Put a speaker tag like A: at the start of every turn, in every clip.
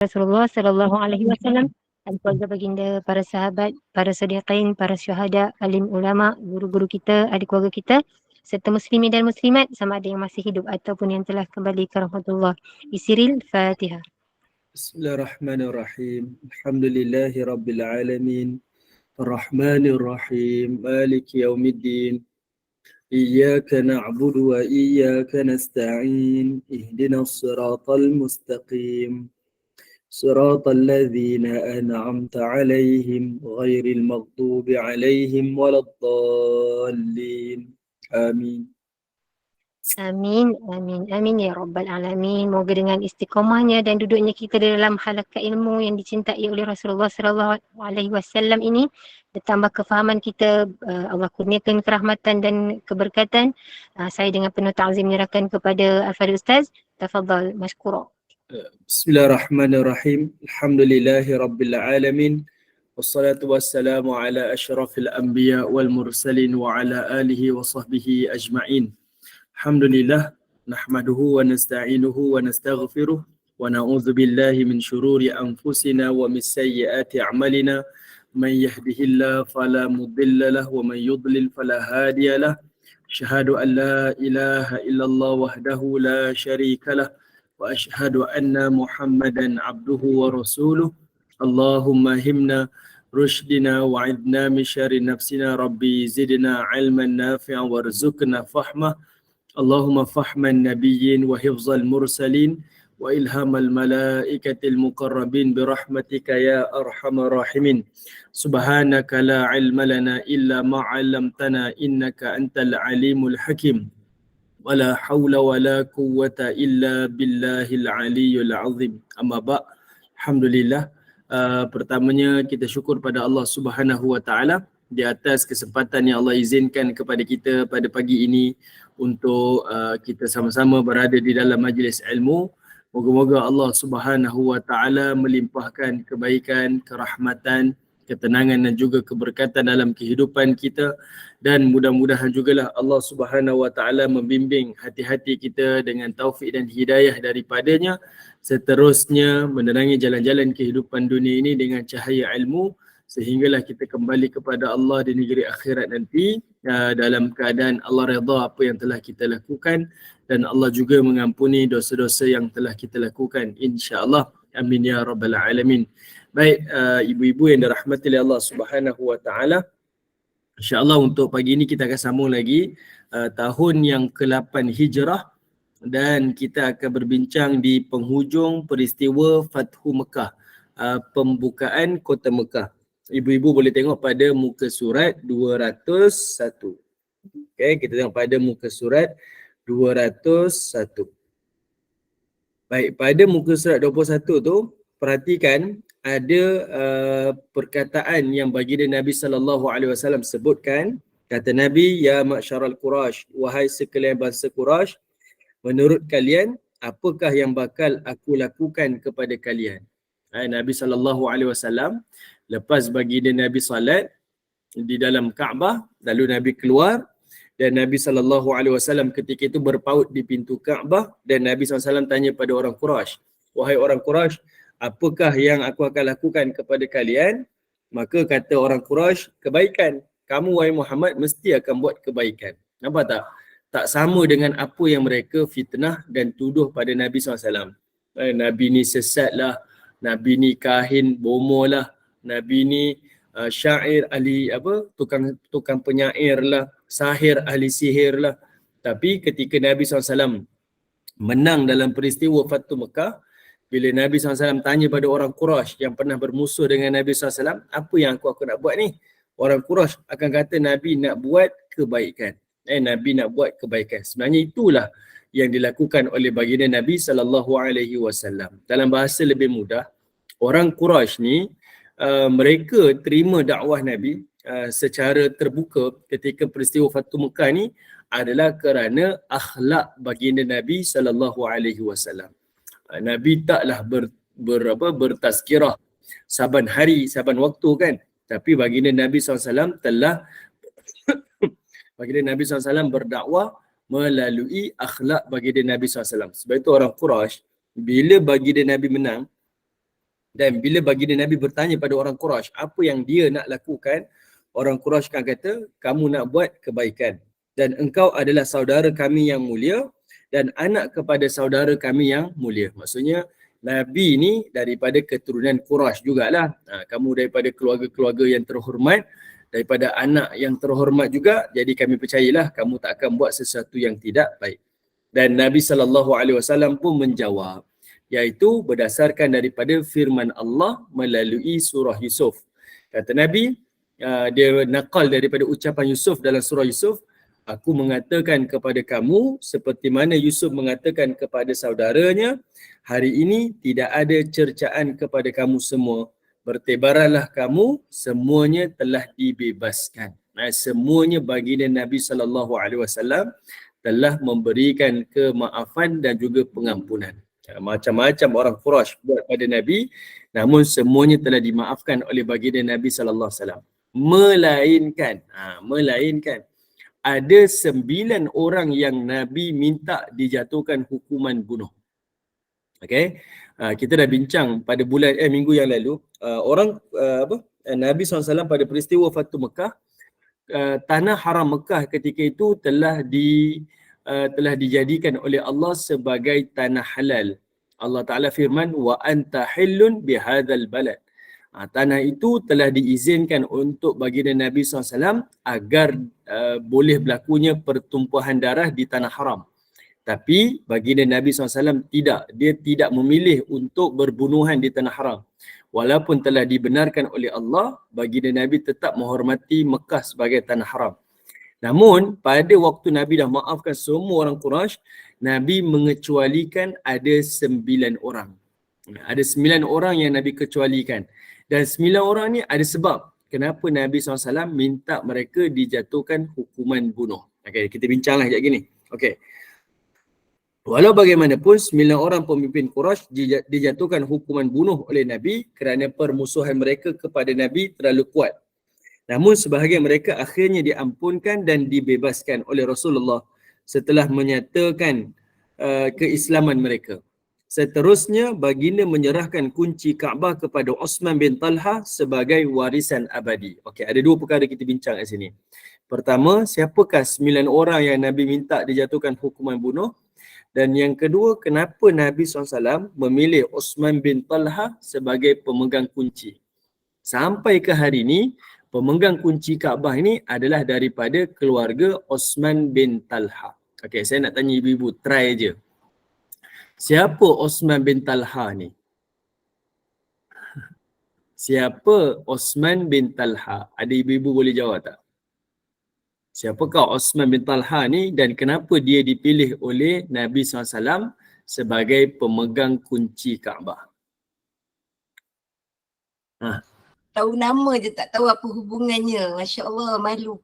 A: Rasulullah sallallahu alaihi wasallam, dan keluarga baginda, para sahabat, para siddiqin, para syuhada, alim ulama, guru-guru kita, adik keluarga kita, serta muslimin dan muslimat sama ada yang masih hidup ataupun yang telah kembali ke rahmatullah. Isiril Fatihah.
B: Bismillahirrahmanirrahim. Alhamdulillahi rabbil alamin. Ar-Rahmanir-Rahim. Maliki yaumiddin. Iyyaka na'budu wa iyyaka nasta'in. Ihdinas siratal mustaqim. Siratal ladzina an'amta 'alaihim ghairil maghdubi 'alaihim waladdallin. Amin.
A: Amin, amin, amin ya Rabbal Alamin. Moga dengan istiqamahnya dan duduknya kita di dalam halaqah ilmu yang dicintai oleh Rasulullah sallallahu alaihi wasallam ini, bertambah kefahaman kita, Allah kurniakan kerahmatan dan keberkatan. Saya dengan penuh ta'zim menyerahkan kepada Al-Fadhil Ustaz. Tafadhal mashkura.
B: Bismillahirrahmanirrahim. Alhamdulillahi rabbil alamin. Wassalatu wassalamu ala asyrafil anbiya wal mursalin wa ala alihi wa sahbihi ajma'in. Alhamdulillah, nahmaduhu wa nasta'inuhu wa nastaghfiruh wa na'udzu billahi min syururi anfusina wa min sayyiati a'malina. Man yahdihillahu fala mudilla lahu wa man yudlil fala hadiya lahu. Asyhadu an la ilaha illallah wahdahu la syarika lah wa asyhadu anna Muhammadan abduhu wa rasuluh. Allahumma himna rushdina wa idna min syarri nafsina rabbi zidna ilman nafi'an warzuqna fahmah. Allahumma fahman nabiyyin wa hifzal mursalin wa ilhamal malaikatil muqarrabin birahmatika ya arhamar rahimin. Subhanaka la ilma lana illa ma 'allamtana innaka antal alimul hakim. Wala haula wala quwwata illa billahil aliyyil azim. Amma ba'. Alhamdulillah. Pertamanya kita syukur pada Allah Subhanahu wa taala di atas kesempatan yang Allah izinkan kepada kita pada pagi ini untuk kita sama-sama berada di dalam majlis ilmu. Moga-moga Allah Subhanahu wa taala melimpahkan kebaikan, kerahmatan, ketenangan dan juga keberkatan dalam kehidupan kita, dan mudah-mudahan jugalah Allah Subhanahu wa taala membimbing hati-hati kita dengan taufik dan hidayah daripadanya, seterusnya menerangi jalan-jalan kehidupan dunia ini dengan cahaya ilmu, sehinggalah kita kembali kepada Allah di negeri akhirat nanti dalam keadaan Allah redha apa yang telah kita lakukan, dan Allah juga mengampuni dosa-dosa yang telah kita lakukan, insya-Allah. Amin ya rabbal alamin. Baik, ibu-ibu yang dirahmati oleh Allah Subhanahu wa taala, insya-Allah untuk pagi ini kita akan sambung lagi tahun yang ke-8 Hijrah, dan kita akan berbincang di penghujung peristiwa Fathu Mekah, pembukaan kota Mekah. Ibu-ibu boleh tengok pada muka surat 201. Okey, kita tengok pada muka surat 201. Baik, pada muka surat 21 tu, perhatikan ada perkataan yang baginda Nabi sallallahu alaihi wasallam sebutkan. Kata Nabi, ya ma'syaral Quraisy, wahai sekalian bangsa Quraisy, menurut kalian apakah yang bakal aku lakukan kepada kalian? Nabi sallallahu alaihi wasallam lepas baginda Nabi salat di dalam Kaabah, lalu Nabi keluar, dan Nabi sallallahu alaihi wasallam ketika itu berpaut di pintu Kaabah, dan Nabi sallallahu alaihi wasallam tanya pada orang Quraisy, wahai orang Quraisy, apakah yang aku akan lakukan kepada kalian? Maka kata orang Quraisy, kebaikan. Kamu wahai Muhammad mesti akan buat kebaikan. Nampak tak? Tak sama dengan apa yang mereka fitnah dan tuduh pada Nabi SAW. Nabi ni sesat lah, Nabi ni kahin bomo lah, Nabi ni syair ahli tukang penyair lah, sahir ahli sihir lah. Tapi ketika Nabi SAW menang dalam peristiwa Fathu Mekah, bila Nabi SAW tanya pada orang Quraisy yang pernah bermusuh dengan Nabi SAW, apa yang aku nak buat ni? Orang Quraisy akan kata Nabi nak buat kebaikan. Nabi nak buat kebaikan. Sebenarnya itulah yang dilakukan oleh baginda Nabi SAW. Dalam bahasa lebih mudah, orang Quraisy ni mereka terima dakwah Nabi secara terbuka ketika peristiwa Fathu Mekah ni adalah kerana akhlak baginda Nabi SAW. Nabi taklah bertazkirah saban hari, saban waktu kan. Tapi baginda Nabi SAW telah baginda Nabi SAW berdakwah melalui akhlak baginda Nabi SAW. Sebab itu orang Quraisy bila baginda Nabi menang, Dan bila baginda Nabi bertanya pada orang Quraisy apa yang dia nak lakukan, orang Quraisy kan kata, kamu nak buat kebaikan dan engkau adalah saudara kami yang mulia dan anak kepada saudara kami yang mulia. Maksudnya Nabi ni daripada keturunan Quraisy jugalah. Kamu daripada keluarga-keluarga yang terhormat, daripada anak yang terhormat juga, jadi kami percayalah kamu tak akan buat sesuatu yang tidak baik. Dan Nabi SAW pun menjawab, iaitu berdasarkan daripada firman Allah melalui surah Yusuf. Kata Nabi, dia naqal daripada ucapan Yusuf dalam surah Yusuf, aku mengatakan kepada kamu seperti mana Yusuf mengatakan kepada saudaranya, hari ini tidak ada cercaan kepada kamu semua. Bertebaranlah kamu, semuanya telah dibebaskan. Semuanya baginda Nabi SAW telah memberikan kemaafan dan juga pengampunan. Macam-macam orang Quraisy buat pada Nabi, namun semuanya telah dimaafkan oleh baginda Nabi SAW. Melainkan ada 9 orang yang Nabi minta dijatuhkan hukuman bunuh. Okay, kita dah bincang pada minggu yang lalu, Nabi SAW pada peristiwa Fatu Mekah, tanah haram Mekah ketika itu telah dijadikan oleh Allah sebagai tanah halal. Allah Ta'ala firman, wa anta hillun bihadzal balad. Tanah itu telah diizinkan untuk baginda Nabi SAW agar boleh berlakunya pertumpahan darah di tanah haram. Tapi baginda Nabi SAW tidak. Dia tidak memilih untuk berbunuhan di tanah haram. Walaupun telah dibenarkan oleh Allah, baginda Nabi tetap menghormati Mekah sebagai tanah haram. Namun pada waktu Nabi dah maafkan semua orang Quraisy, Nabi mengecualikan ada 9 orang. Ada 9 orang yang Nabi kecualikan. Dan 9 orang ni ada sebab kenapa Nabi SAW minta mereka dijatuhkan hukuman bunuh. Okay, kita bincanglah sekejap gini. Okay. Walau bagaimanapun 9 orang pemimpin Quraisy dijatuhkan hukuman bunuh oleh Nabi kerana permusuhan mereka kepada Nabi terlalu kuat. Namun sebahagian mereka akhirnya diampunkan dan dibebaskan oleh Rasulullah setelah menyatakan keislaman mereka. Seterusnya baginda menyerahkan kunci Kaabah kepada Uthman bin Talha sebagai warisan abadi. Okey, ada 2 perkara kita bincang kat sini. Pertama, siapakah 9 orang yang Nabi minta dijatuhkan hukuman bunuh? Dan yang kedua, kenapa Nabi SAW memilih Uthman bin Talha sebagai pemegang kunci? Sampai ke hari ini, pemegang kunci Kaabah ini adalah daripada keluarga Uthman bin Talha. Okey, saya nak tanya ibu-ibu, try je. Siapa Uthman bin Talha ni? Siapa Uthman bin Talha? Ada ibu-ibu boleh jawab tak? Siapakah Uthman bin Talha ni dan kenapa dia dipilih oleh Nabi SAW sebagai pemegang kunci Kaabah?
C: Tahu nama je, tak tahu apa hubungannya. Masya Allah, malu.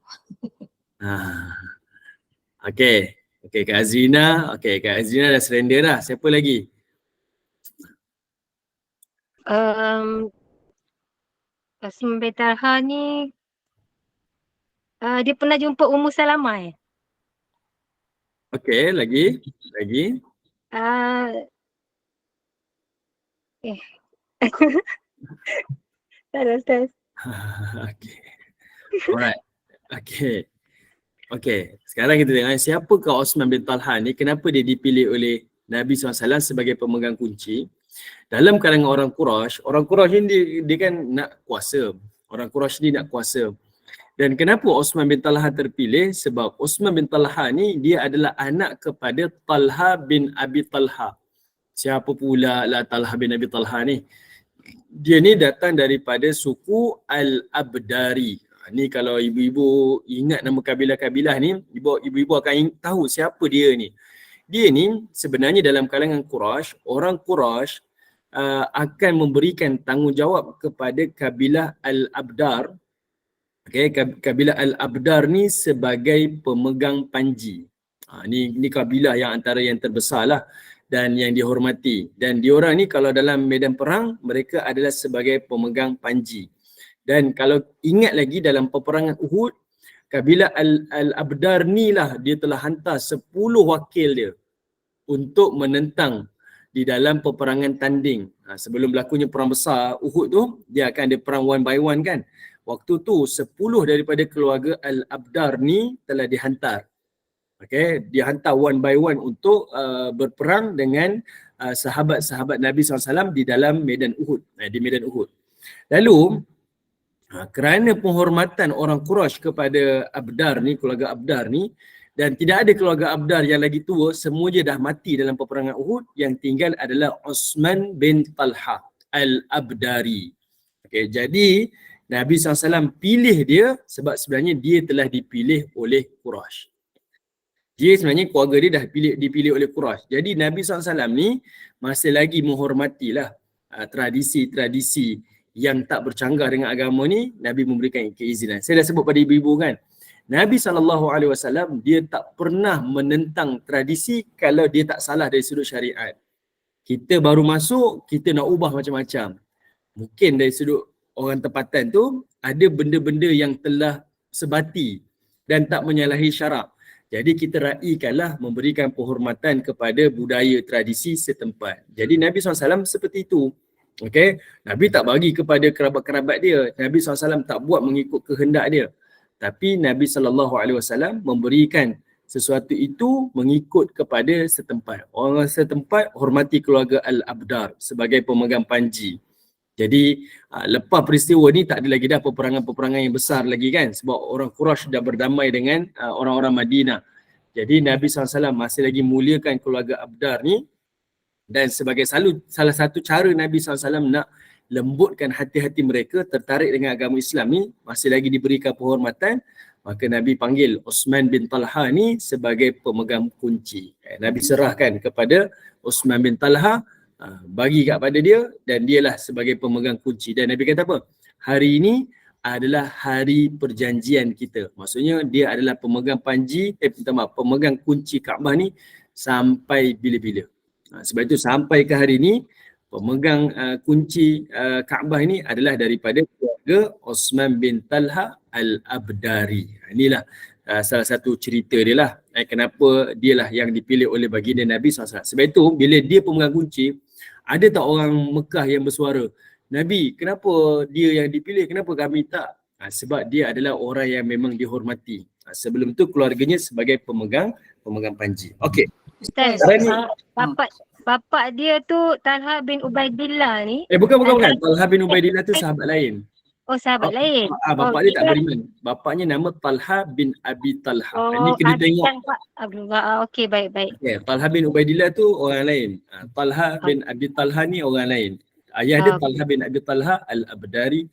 B: Okey, Kak Azrina. Okey, Kak Azrina dah surrender dah. Siapa lagi?
A: Uthman bin Talha ni dia pernah jumpa Ummu Salamah
B: Okey, lagi.
A: Tak ada Ustaz.
B: Okey. Alright. Okey. Sekarang kita tengok siapakah Uthman bin Talha ni, kenapa dia dipilih oleh Nabi SAW sebagai pemegang kunci. Dalam kalangan orang Quraisy ni dia kan nak kuasa. Orang Quraisy ni nak kuasa. Dan kenapa Uthman bin Talha terpilih? Sebab Uthman bin Talha ni dia adalah anak kepada Talha bin Abi Talha. Siapa pula lah Talha bin Abi Talha ni? Dia ni datang daripada suku Al-Abdari. Ni kalau ibu-ibu ingat nama kabilah-kabilah ni, ibu-ibu akan tahu siapa dia ni. Dia ni sebenarnya dalam kalangan Quraisy, orang Quraisy akan memberikan tanggungjawab kepada kabilah Al-Abdar. Okay, kabilah Al-Abdar ni sebagai pemegang panji. Ni kabilah yang antara yang terbesar lah dan yang dihormati. Dan diorang ni kalau dalam medan perang, mereka adalah sebagai pemegang panji. Dan kalau ingat lagi dalam peperangan Uhud, kabilah Al-Abdar ni lah dia telah hantar 10 wakil dia untuk menentang di dalam peperangan tanding. Sebelum berlakunya perang besar Uhud tu, dia akan ada perang one by one kan. Waktu tu 10 daripada keluarga Al-Abdar ni telah dihantar. Okay, dihantar one by one untuk berperang dengan sahabat-sahabat Nabi SAW di dalam medan Uhud, di medan Uhud. Lalu kerana penghormatan orang Quraisy kepada Abdar ni, keluarga Abdar ni, dan tidak ada keluarga Abdar yang lagi tua, semuanya dah mati dalam peperangan Uhud, yang tinggal adalah Uthman bin Talha Al-Abdari. Okay, jadi Nabi SAW pilih dia sebab sebenarnya dia telah dipilih oleh Quraisy. Dia sebenarnya keluarga dia dah dipilih oleh Quraisy. Jadi Nabi SAW ni masih lagi menghormatilah tradisi-tradisi yang tak bercanggah dengan agama ni. Nabi memberikan keizinan. Saya dah sebut pada ibu-ibu kan, Nabi SAW dia tak pernah menentang tradisi kalau dia tak salah dari sudut syariat. Kita baru masuk, kita nak ubah macam-macam. Mungkin dari sudut orang tempatan tu ada benda-benda yang telah sebati dan tak menyalahi syarak. Jadi kita raikanlah memberikan penghormatan kepada budaya tradisi setempat. Jadi Nabi SAW seperti itu. Okay? Nabi tak bagi kepada kerabat-kerabat dia. Nabi SAW tak buat mengikut kehendak dia. Tapi Nabi SAW memberikan sesuatu itu mengikut kepada setempat. Orang setempat hormati keluarga Al-Abdar sebagai pemegang panji. Jadi lepas peristiwa ni tak ada lagi dah peperangan-peperangan yang besar lagi kan, sebab orang Quraisy dah berdamai dengan orang-orang Madinah. Jadi Nabi SAW masih lagi muliakan keluarga Abdar ni, dan sebagai salah satu cara Nabi SAW nak lembutkan hati-hati mereka tertarik dengan agama Islam ni, masih lagi diberikan penghormatan, maka Nabi panggil Uthman bin Talha ni sebagai pemegang kunci. Nabi serahkan kepada Uthman bin Talha, bagi kepada dia, dan dialah sebagai pemegang kunci. Dan Nabi kata apa? Hari ini adalah hari perjanjian kita. Maksudnya dia adalah pemegang panji, pemegang kunci Kaabah ni sampai bila-bila. Sebab itu sampai ke hari ini pemegang kunci Kaabah ini adalah daripada keluarga Uthman bin Talha Al-Abdari. Inilah salah satu cerita dia lah. Kenapa dialah yang dipilih oleh baginda Nabi SAW. Sebab itu bila dia pemegang kunci, ada tak orang Mekah yang bersuara, Nabi, kenapa dia yang dipilih, kenapa kami tak? Sebab dia adalah orang yang memang dihormati. Sebelum tu keluarganya sebagai pemegang panji. Okey.
A: Ustaz, bapak dia tu Talha bin Ubaidillah ni.
B: Bukan. Talha bin Ubaidillah tu sahabat lain.
A: Oh, sahabat lain.
B: Bapak dia tak beriman. Bapaknya nama Talha bin Abi Talha. Ini kena tengok.
A: Okey, baik.
B: Okay, Talha bin Ubaidillah tu orang lain. Talha bin Abi Talha ni orang lain. Ayah dia Talha bin Abi Talha Al-Abdari.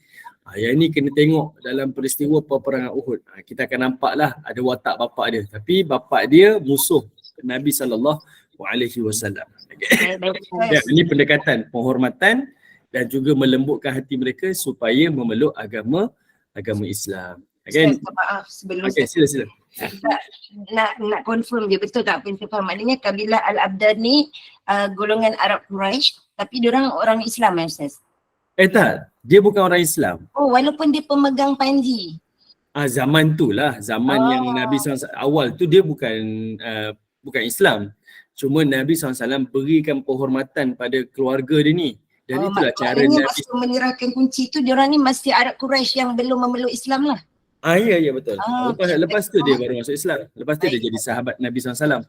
B: Yang ni kena tengok dalam peristiwa peperangan Uhud. Kita akan nampaklah ada watak bapak dia. Tapi bapak dia musuh Nabi SAW. Okay. Ini pendekatan penghormatan dan juga melembutkan hati mereka supaya memeluk agama Islam. Okay.
C: Maaf sebelum
B: sila.
C: Nak confirm je betul tak apa yang saya faham. Maknanya kabilah Al-Abdar ni golongan Arab Quraisy, tapi diorang orang Islam ya Ustaz?
B: Tak, dia bukan orang Islam.
C: Oh, walaupun dia pemegang panji.
B: Zaman tu lah, yang Nabi SAW awal tu dia bukan Islam. Cuma Nabi SAW berikan penghormatan pada keluarga dia ni. Dan itulah cara Nabi.
C: Masa menyerahkan kunci tu, diorang ni masih Arab Quraisy yang belum memeluk Islam lah.
B: Ya betul. Lepas tu dia baru masuk Islam. Lepas tu dia jadi sahabat Nabi SAW.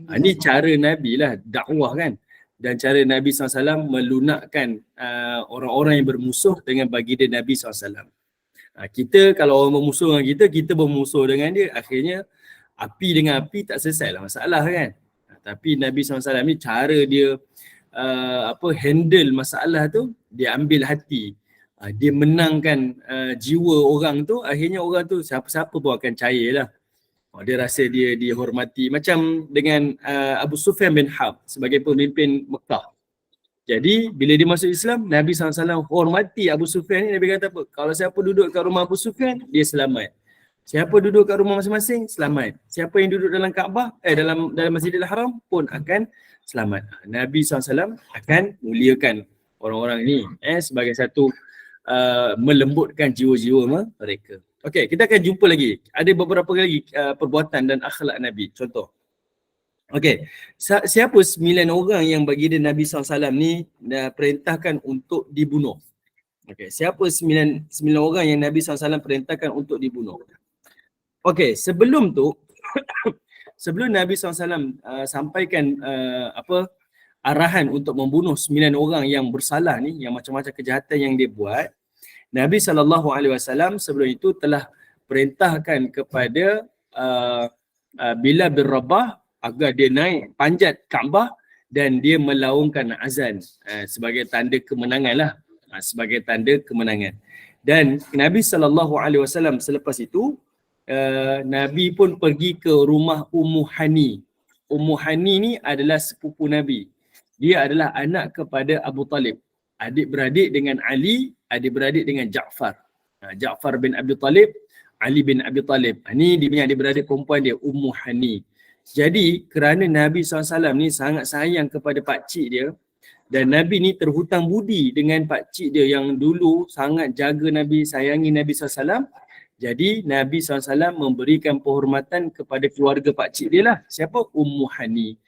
B: Ini cara Nabi lah dakwah kan. Dan cara Nabi SAW melunakkan orang-orang yang bermusuh dengan baginda Nabi SAW. Kita kalau orang bermusuh dengan kita bermusuh dengan dia. Akhirnya api dengan api tak selesai lah masalah kan. Tapi Nabi SAW ni cara dia handle masalah tu, dia ambil hati. Dia menangkan jiwa orang tu, akhirnya orang tu siapa-siapa pun akan cair lah. Dia rasa dia dihormati. Macam dengan Abu Sufyan bin Harb sebagai pemimpin Mekah. Jadi bila dia masuk Islam, Nabi SAW hormati Abu Sufyan ni. Nabi kata apa? Kalau siapa duduk kat rumah Abu Sufyan, dia selamat. Siapa duduk kat rumah masing-masing, selamat. Siapa yang duduk dalam Kaabah, dalam Masjidil Haram pun akan selamat. Nabi SAW akan muliakan orang-orang ini sebagai satu melembutkan jiwa-jiwa mereka. Okey, kita akan jumpa lagi. Ada beberapa lagi perbuatan dan akhlak Nabi. Contoh. Okey, siapa 9 orang yang baginda Nabi SAW ni dah perintahkan untuk dibunuh? Okey, siapa 9 orang yang Nabi SAW perintahkan untuk dibunuh? Okey, sebelum tu sebelum Nabi SAW sampaikan arahan untuk membunuh 9 orang yang bersalah ni, yang macam-macam kejahatan yang dia buat, Nabi SAW sebelum itu telah perintahkan kepada Bilal bin Rabah agar dia naik panjat Kaabah dan dia melaungkan azan sebagai tanda kemenangan lah, sebagai tanda kemenangan. Dan Nabi SAW selepas itu Nabi pun pergi ke rumah Ummu Hani. Ummu Hani ni adalah sepupu Nabi. Dia adalah anak kepada Abu Talib, adik-beradik dengan Ali, adik-beradik dengan Ja'far. Ja'far bin Abi Talib, Ali bin Abi Talib. Ni dia punya adik-beradik perempuan dia, Ummu Hani. Jadi kerana Nabi SAW ni sangat sayang kepada pakcik dia, dan Nabi ni terhutang budi dengan pakcik dia yang dulu sangat jaga Nabi, sayangi Nabi SAW. Jadi Nabi SAW memberikan penghormatan kepada keluarga pakcik dia lah. Siapa? Ummu Hani.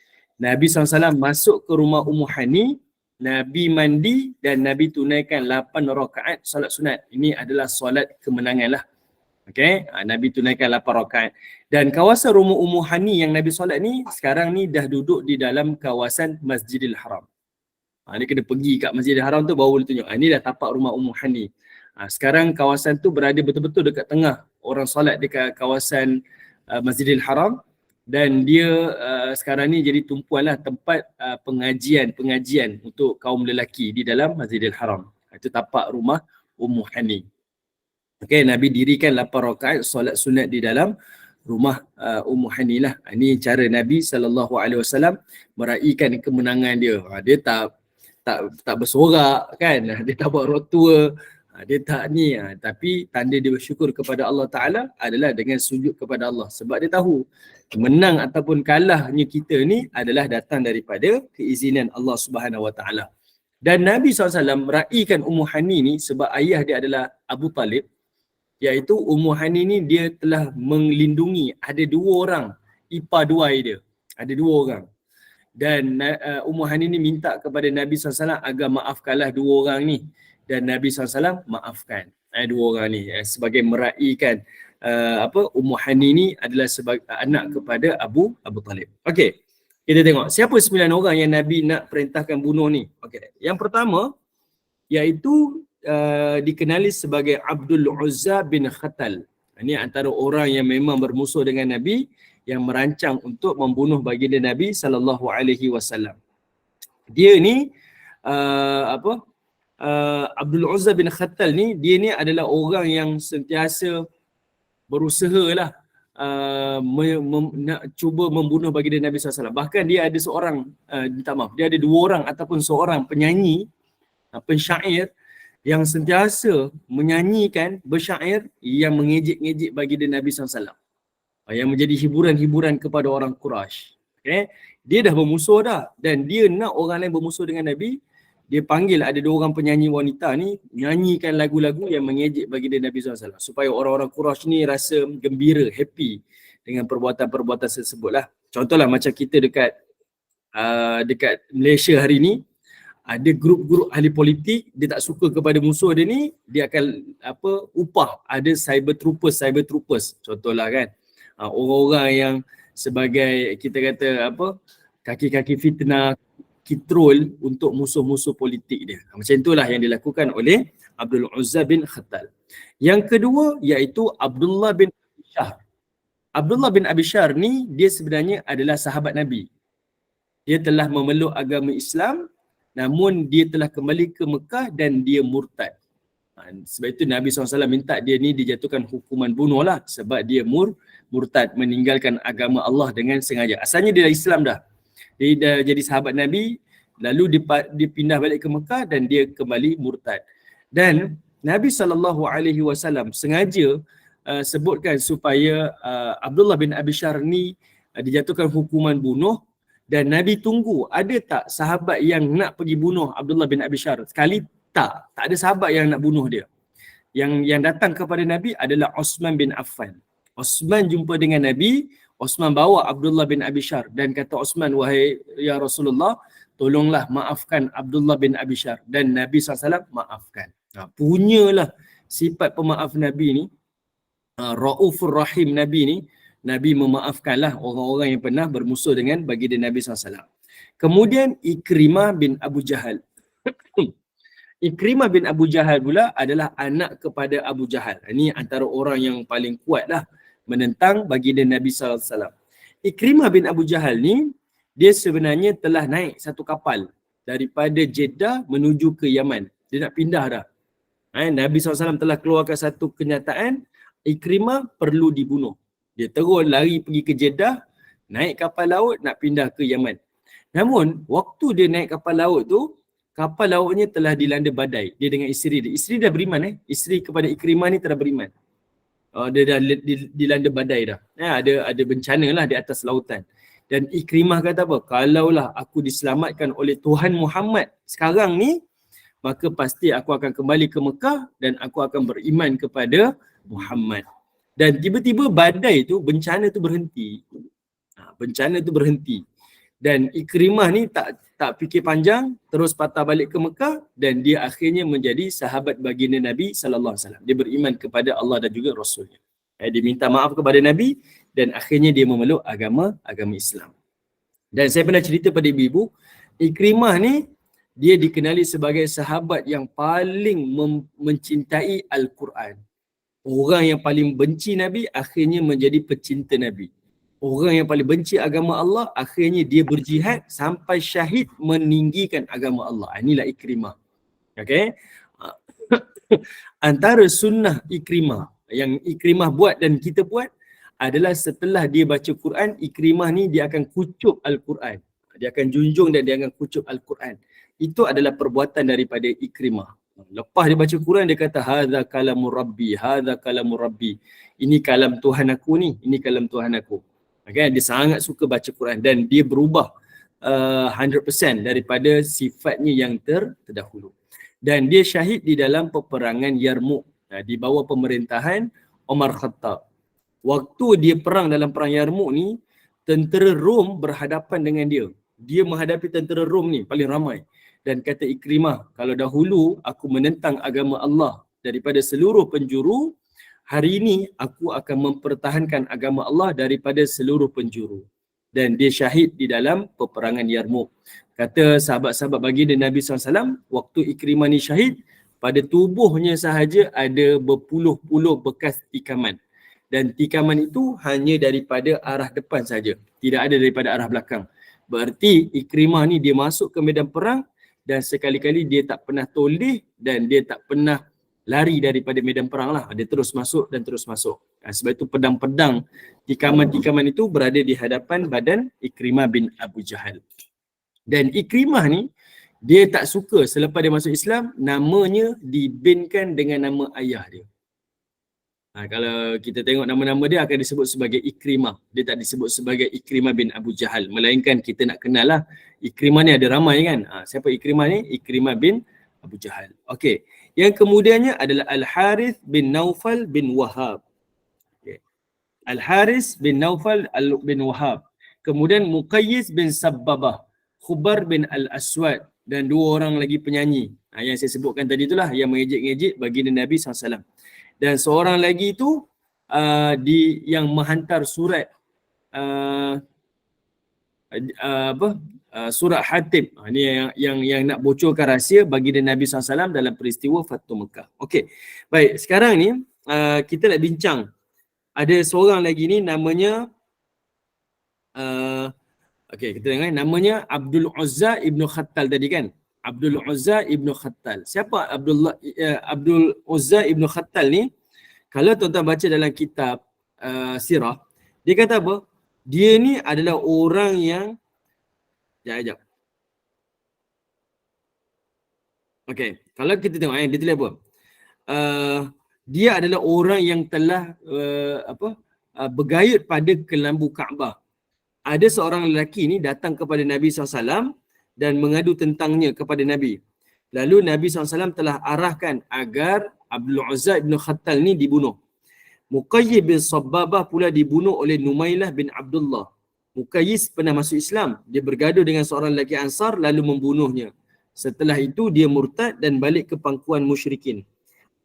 B: Nabi SAW masuk ke rumah Ummu Hani, Nabi mandi dan Nabi tunaikan 8 rakaat solat sunat. Ini adalah solat kemenangan lah. Okay, Nabi tunaikan 8 rakaat. Dan kawasan rumah Ummu Hani yang Nabi solat ni sekarang ni dah duduk di dalam kawasan Masjidil Haram. Dia kena pergi kat Masjidil Haram tu baru boleh tunjuk. Ini dah tapak rumah Ummu Hani. Sekarang kawasan tu berada betul-betul dekat tengah. Orang solat dekat kawasan Masjidil Haram. Dan dia sekarang ni jadi tumpuan lah tempat pengajian untuk kaum lelaki di dalam Masjidil Haram. Itu tapak rumah Ummu Hani. Okay, Nabi dirikan 8 rakaat solat sunat di dalam rumah Ummu Hani lah. Ini cara Nabi SAW meraihkan kemenangan dia. Dia tak bersorak kan, dia tak buat rotua, dia tak ni, tapi tanda dia bersyukur kepada Allah Ta'ala adalah dengan sujud kepada Allah. Sebab dia tahu menang ataupun kalahnya kita ni adalah datang daripada keizinan Allah Subhanahu Wa Ta'ala. Dan Nabi SAW meraihkan Ummu Hani ni sebab ayah dia adalah Abu Talib, iaitu Ummu Hani ni dia telah melindungi, ada 2 orang ipar duai dia, ada 2 orang. Dan Ummu Hani ni minta kepada Nabi SAW agar maafkanlah 2 orang ni, dan Nabi SAW maafkan 2 orang ni sebagai meraihkan Ummu Hani ni adalah sebagai anak kepada Abu Talib. Okey, kita tengok siapa 9 orang yang Nabi nak perintahkan bunuh ni. Okey, yang pertama iaitu dikenali sebagai Abdul Uzza bin Khatal. Ini antara orang yang memang bermusuh dengan Nabi, yang merancang untuk membunuh baginda Nabi SAW. Dia ni Abdul Uzza bin Khatal ni, dia ni adalah orang yang sentiasa berusaha lah nak cuba membunuh baginda Nabi SAW. Bahkan dia ada dia ada 2 orang ataupun seorang penyanyi, pensyair yang sentiasa menyanyikan, bersyair yang mengejek-ngejek baginda Nabi SAW, yang menjadi hiburan-hiburan kepada orang Quraisy. Okay? Dia dah bermusuh dah, dan dia nak orang lain bermusuh dengan Nabi. Dia panggil ada 2 orang penyanyi wanita ni nyanyikan lagu-lagu yang mengejek baginda Nabi SAW, supaya orang-orang Quraisy ni rasa gembira, happy dengan perbuatan-perbuatan tersebut lah. Contohlah macam kita dekat Malaysia hari ni, ada grup-grup ahli politik, dia tak suka kepada musuh dia ni, dia akan upah, ada cyber troopers contohlah kan. Orang-orang yang sebagai kita kata kaki-kaki fitnah, kitrol untuk musuh-musuh politik dia. Macam itulah yang dilakukan oleh Abdul Uzza bin Khatal. Yang kedua iaitu Abdullah bin Abi Syahr. Abdullah bin Abi Syahr ni dia sebenarnya adalah sahabat Nabi. Dia telah memeluk agama Islam, namun dia telah kembali ke Mekah dan dia murtad. Sebab itu Nabi SAW minta dia ni dijatuhkan hukuman bunuh lah, sebab dia murtad, meninggalkan agama Allah dengan sengaja. Asalnya dia dah Islam dah. Dia dah jadi sahabat Nabi, lalu dia pindah balik ke Mekah dan dia kembali murtad. Dan Nabi SAW sengaja sebutkan supaya Abdullah bin Abi Syahr ni dijatuhkan hukuman bunuh. Dan Nabi tunggu, ada tak sahabat yang nak pergi bunuh Abdullah bin Abi Syahr? Sekali tak ada sahabat yang nak bunuh dia. Yang datang kepada Nabi adalah Osman bin Affan. Osman jumpa dengan Nabi, Osman bawa Abdullah bin Abi Syar dan kata Osman, wahai ya Rasulullah, tolonglah maafkan Abdullah bin Abi Syar. Dan Nabi SAW maafkan. Punyalah sifat pemaaf Nabi ni, Raufur Rahim Nabi ni, Nabi memaafkanlah orang-orang yang pernah bermusuh dengan baginda Nabi SAW. Kemudian Ikrimah bin Abu Jahal. Ikrimah bin Abu Jahal pula adalah anak kepada Abu Jahal. Ini antara orang yang paling kuat lah menentang baginda Nabi SAW. Ikrimah bin Abu Jahal ni, dia sebenarnya telah naik satu kapal daripada Jeddah menuju ke Yaman. Dia nak pindah dah. Nabi SAW telah keluarkan satu kenyataan, Ikrimah perlu dibunuh. Dia terus lari pergi ke Jeddah, naik kapal laut nak pindah ke Yaman. Namun, waktu dia naik kapal laut tu, kapal lautnya telah dilanda badai. Dia dengan isteri dia. Isteri dah beriman. Isteri kepada Ikrimah ni telah beriman. Dia dah dilanda badai dah. Ada bencana lah di atas lautan. Dan Ikrimah kata apa? Kalaulah aku diselamatkan oleh Tuhan Muhammad sekarang ni, maka pasti aku akan kembali ke Mekah dan aku akan beriman kepada Muhammad. Dan tiba-tiba badai tu, bencana tu berhenti. Bencana tu berhenti. Dan Ikrimah ni tak fikir panjang, terus patah balik ke Mekah dan dia akhirnya menjadi sahabat baginda Nabi SAW. Dia beriman kepada Allah dan juga Rasulnya. Dia minta maaf kepada Nabi dan akhirnya dia memeluk agama Islam. Dan saya pernah cerita pada ibu-ibu, Ikrimah ni dia dikenali sebagai sahabat yang paling mencintai Al-Quran. Orang yang paling benci Nabi akhirnya menjadi pecinta Nabi. Orang yang paling benci agama Allah, akhirnya dia berjihad sampai syahid meninggikan agama Allah. Inilah Ikrimah. Okay? Antara sunnah Ikrimah, yang Ikrimah buat dan kita buat, adalah setelah dia baca Quran, Ikrimah ni dia akan kucup Al-Quran. Dia akan junjung dan dia akan kucup Al-Quran. Itu adalah perbuatan daripada Ikrimah. Lepas dia baca Quran, dia kata, hadza kalamur rabbi, hadza kalamur rabbi. Ini kalam Tuhan aku ni, ini kalam Tuhan aku. Okay, dia sangat suka baca Quran dan dia berubah 100% daripada sifatnya yang terdahulu. Dan dia syahid di dalam peperangan Yarmouk di bawah pemerintahan Umar Khattab. Waktu dia perang dalam perang Yarmouk ni, tentera Rom berhadapan dengan dia. Dia menghadapi tentera Rom ni paling ramai. Dan kata Ikrimah, kalau dahulu aku menentang agama Allah daripada seluruh penjuru, hari ini aku akan mempertahankan agama Allah daripada seluruh penjuru. Dan dia syahid di dalam peperangan Yarmouk. Kata sahabat-sahabat baginda Nabi SAW, waktu Ikrimah ni syahid, pada tubuhnya sahaja ada berpuluh-puluh bekas tikaman. Dan tikaman itu hanya daripada arah depan saja, tidak ada daripada arah belakang. Berarti Ikrimah ni dia masuk ke medan perang dan sekali-kali dia tak pernah toleh dan dia tak pernah lari daripada medan perang lah. Dia terus masuk dan terus masuk. Sebab itu pedang-pedang, tikaman-tikaman itu berada di hadapan badan Ikrimah bin Abu Jahal. Dan Ikrimah ni, dia tak suka selepas dia masuk Islam, namanya dibinkan dengan nama ayah dia. Kalau kita tengok nama-nama dia akan disebut sebagai Ikrimah. Dia tak disebut sebagai Ikrimah bin Abu Jahal. Melainkan kita nak kenal lah. Ikrimah ni ada ramai kan. Siapa Ikrimah ni? Ikrimah bin Abu Jahal. Okey. Yang kemudiannya adalah Al-Harith bin Naufal bin Wahab. Okay. Al-Harith bin Naufal bin Wahab. Kemudian Muqayyis bin Sabbabah. Khubar bin Al-Aswad. Dan dua orang lagi penyanyi. Yang saya sebutkan tadi itulah yang mengejek-ngejek baginda Nabi SAW. Dan seorang lagi itu yang menghantar surat surat Hatib. Ini yang nak bocorkan rahsia baginda Nabi SAW dalam peristiwa Fathu Mekah. Okey. Baik, sekarang ni kita nak bincang. Ada seorang lagi ni namanya okey, kita tengok namanya Abdul Uzza ibnu Khattal tadi kan. Abdul Uzza ibnu Khattal. Siapa Abdul Uzza ibnu Khattal ni? Kalau tuan-tuan baca dalam kitab sirah, dia kata apa? Dia ni adalah orang yang Sekejap. Okey, kalau kita tengok dia tulis apa? Dia adalah orang yang telah bergayut pada kelambu Kaabah. Ada seorang lelaki ni datang kepada Nabi SAW dan mengadu tentangnya kepada Nabi. Lalu Nabi SAW telah arahkan agar Abdul Uzza ibn Khattal ni dibunuh. Muqayyis bin Sabbabah pula dibunuh oleh Numailah bin Abdullah. Muqayyis pernah masuk Islam. Dia bergaduh dengan seorang lelaki Ansar lalu membunuhnya. Setelah itu dia murtad dan balik ke pangkuan musyrikin.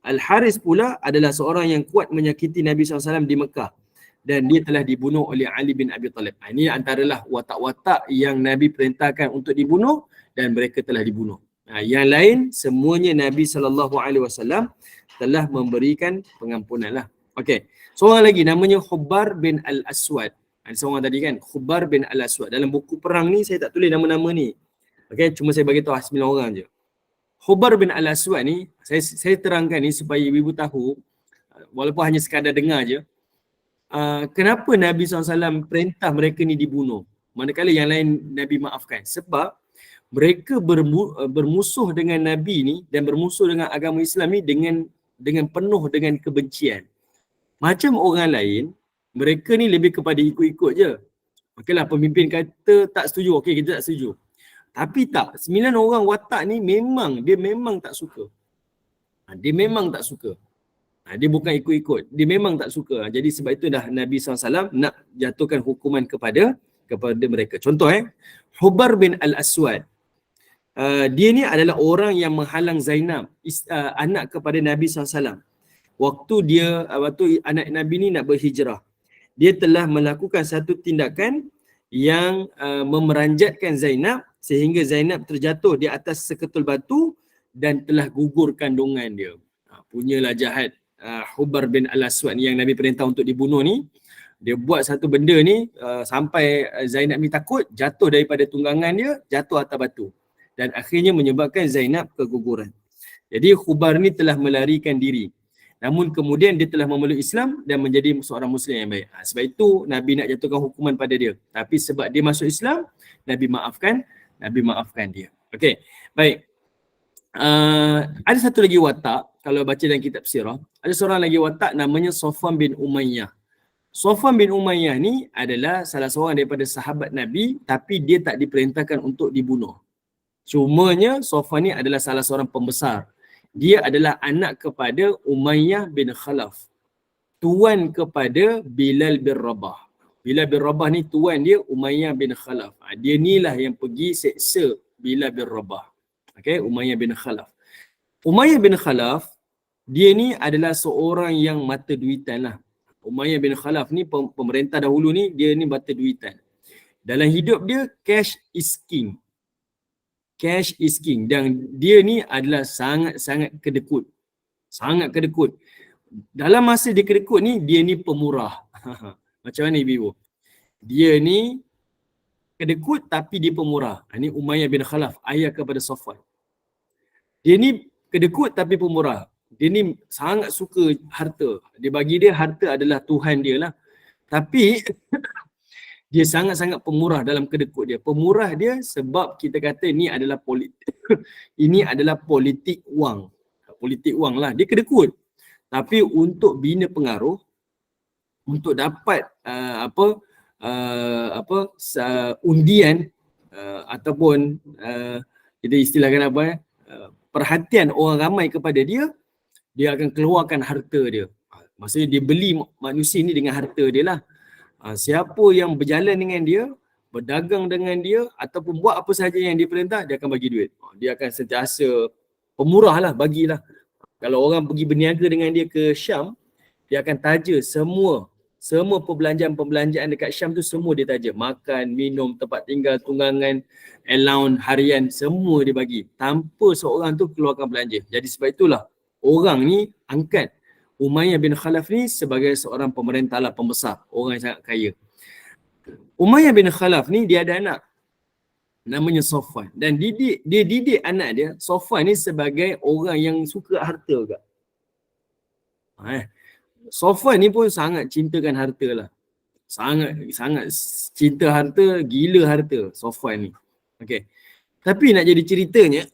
B: Al-Haris pula adalah seorang yang kuat menyakiti Nabi SAW di Mekah. Dan dia telah dibunuh oleh Ali bin Abi Talib. Ini antaralah watak-watak yang Nabi perintahkan untuk dibunuh dan mereka telah dibunuh. Yang lain semuanya Nabi SAW telah memberikan pengampunan lah. Okey. Seorang lagi namanya Khubar bin Al-Aswad. Ada seorang tadi kan, Khubar bin Al-Aswad. Dalam buku perang ni saya tak tulis nama-nama ni. Okey, cuma saya bagi tahu 9 orang je. Khubar bin Al-Aswad ni saya terangkan ni supaya ibu tahu, walaupun hanya sekadar dengar je. Kenapa Nabi SAW perintah mereka ni dibunuh manakala yang lain Nabi maafkan? Sebab mereka bermusuh dengan Nabi ni dan bermusuh dengan agama Islam ni dengan penuh dengan kebencian. Macam orang lain, mereka ni lebih kepada ikut-ikut je. Okeylah, pemimpin kata tak setuju, okey kita tak setuju. Tapi tak, 9 orang watak ni dia memang tak suka. Dia memang tak suka. Dia bukan ikut-ikut, dia memang tak suka. Jadi sebab itu dah Nabi SAW nak jatuhkan hukuman kepada mereka. Contoh Khubar bin Al-Aswad. Dia ni adalah orang yang menghalang Zainab, anak kepada Nabi SAW. Waktu anak Nabi ni nak berhijrah, dia telah melakukan satu tindakan yang memeranjatkan Zainab sehingga Zainab terjatuh di atas seketul batu dan telah gugur kandungan dia. Punyalah jahat Khubar bin Al-Aswad ni yang Nabi perintah untuk dibunuh ni. Dia buat satu benda ni sampai Zainab ni takut, jatuh daripada tunggangan dia, jatuh atas batu. Dan akhirnya menyebabkan Zainab keguguran. Jadi Khubar ni telah melarikan diri. Namun kemudian dia telah memeluk Islam dan menjadi seorang Muslim yang baik. Sebab itu Nabi nak jatuhkan hukuman pada dia. Tapi sebab dia masuk Islam, Nabi maafkan dia. Okey, baik. Ada satu lagi watak, kalau baca dalam kitab sirah, ada seorang lagi watak namanya Safwan bin Umayyah. Safwan bin Umayyah ni adalah salah seorang daripada sahabat Nabi, tapi dia tak diperintahkan untuk dibunuh. Cumanya Safwan ni adalah salah seorang pembesar. Dia adalah anak kepada Umayyah bin Khalaf, tuan kepada Bilal bin Rabah. Bilal bin Rabah ni tuan dia Umayyah bin Khalaf. Dia ni lah yang pergi seksa Bilal bin Rabah. Okay, Umayyah bin Khalaf. Umayyah bin Khalaf, dia ni adalah seorang yang mata duitan lah. Umayyah bin Khalaf ni pemerintah dahulu ni, dia ni mata duitan. Dalam hidup dia, cash is king. Cash is king. Dan dia ni adalah sangat-sangat kedekut. Sangat kedekut. Dalam masa dia kedekut ni, dia ni pemurah. Macam mana ibu? Dia ni kedekut tapi dia pemurah. Ini Umayyah bin Khalaf, ayah kepada Safwan. Dia ni kedekut tapi pemurah. Dia ni sangat suka harta. Dia bagi dia harta adalah Tuhan dia lah. Tapi dia sangat-sangat pemurah dalam kedekut dia. Pemurah dia sebab kita kata ini adalah politik. Ini adalah politik wang. Politik wang lah. Dia kedekut. Tapi untuk bina pengaruh, untuk dapat undian ataupun kita istilahkan perhatian orang ramai kepada dia, dia akan keluarkan harta dia. Maksudnya dia beli manusia ni dengan harta dia lah. Siapa yang berjalan dengan dia, berdagang dengan dia ataupun buat apa sahaja yang dia perintah, dia akan bagi duit. Dia akan sentiasa pemurah lah, bagilah. Kalau orang pergi berniaga dengan dia ke Syam, dia akan taja semua perbelanjaan dekat Syam tu semua dia taja. Makan, minum, tempat tinggal, tunggangan, allowance harian, semua dia bagi. Tanpa seorang tu keluarkan belanja. Jadi sebab itulah orang ni angkat Umayyah bin Khalaf ni sebagai seorang pemerintah lah, pembesar. Orang yang sangat kaya. Umayyah bin Khalaf ni dia ada anak. Namanya Safwan. Dan dia didik anak dia, Safwan ni sebagai orang yang suka harta juga. Safwan ni pun sangat cintakan harta lah. Sangat cinta harta, gila harta Safwan ni. Okay. Tapi nak jadi ceritanya,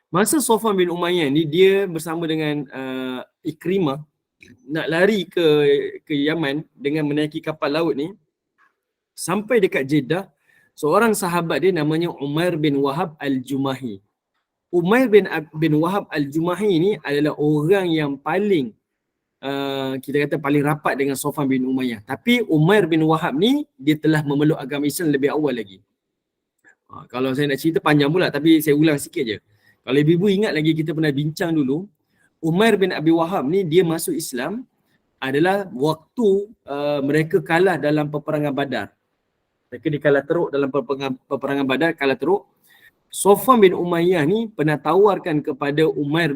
B: masa Safwan bin Umayyah ni dia bersama dengan Ikrimah nak lari ke Yaman dengan menaiki kapal laut ni, sampai dekat Jeddah, seorang sahabat dia namanya Umair bin Wahab Al-Jumahi. Umair bin Wahab Al-Jumahi ni adalah orang yang paling kita kata paling rapat dengan Safwan bin Umayyah. Tapi Umair bin Wahab ni dia telah memeluk agama Islam lebih awal lagi. Kalau saya nak cerita panjang pula, tapi saya ulang sikit je. Kalau ibu-ibu ingat lagi, kita pernah bincang dulu, Umair bin Abi Wahab ni dia masuk Islam adalah waktu mereka kalah dalam peperangan Badar. Mereka dikalah teruk dalam peperangan Badar, kalah teruk. Safwan bin Umayyah ni pernah tawarkan kepada Umair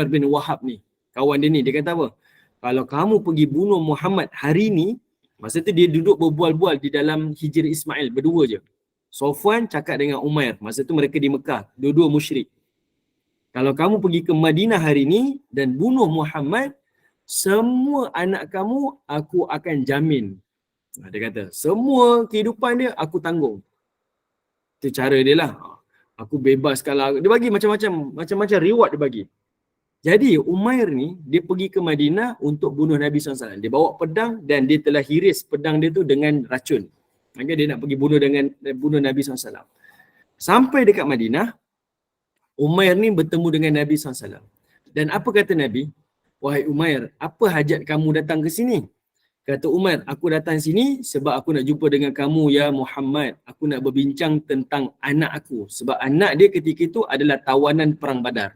B: bin Wahab ni, kawan dia ni, dia kata apa? Kalau kamu pergi bunuh Muhammad hari ni, masa tu dia duduk berbual-bual di dalam Hijri Ismail, berdua je. Safwan cakap dengan Umair, masa tu mereka di Mekah, dua-dua musyrik. Kalau kamu pergi ke Madinah hari ni dan bunuh Muhammad, semua anak kamu aku akan jamin. Dia kata, semua kehidupan dia aku tanggung. Itu cara dia lah. Aku bebaskan lah. Dia bagi macam-macam reward dia bagi. Jadi Umair ni, dia pergi ke Madinah untuk bunuh Nabi SAW. Dia bawa pedang dan dia telah hiris pedang dia tu dengan racun. Maka dia nak pergi bunuh Nabi SAW. Sampai dekat Madinah, Umair ni bertemu dengan Nabi SAW. Dan apa kata Nabi? Wahai Umair, apa hajat kamu datang ke sini? Kata Umair, aku datang sini sebab aku nak jumpa dengan kamu ya Muhammad. Aku nak berbincang tentang anak aku. Sebab anak dia ketika itu adalah tawanan perang Badar.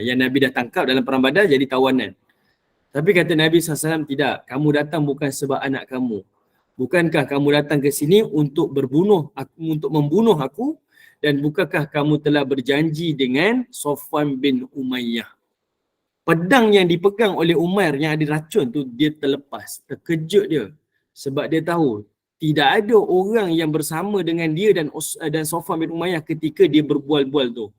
B: Yang Nabi dah tangkap dalam perang Badar jadi tawanan. Tapi kata Nabi SAW, tidak. Kamu datang bukan sebab anak kamu. Bukankah kamu datang ke sini untuk membunuh aku? Dan bukankah kamu telah berjanji dengan Safwan bin Umayyah? Pedang yang dipegang oleh Umair yang ada racun tu, dia terlepas. Terkejut dia. Sebab dia tahu tidak ada orang yang bersama dengan dia dan Safwan bin Umayyah ketika dia berbual-bual tu.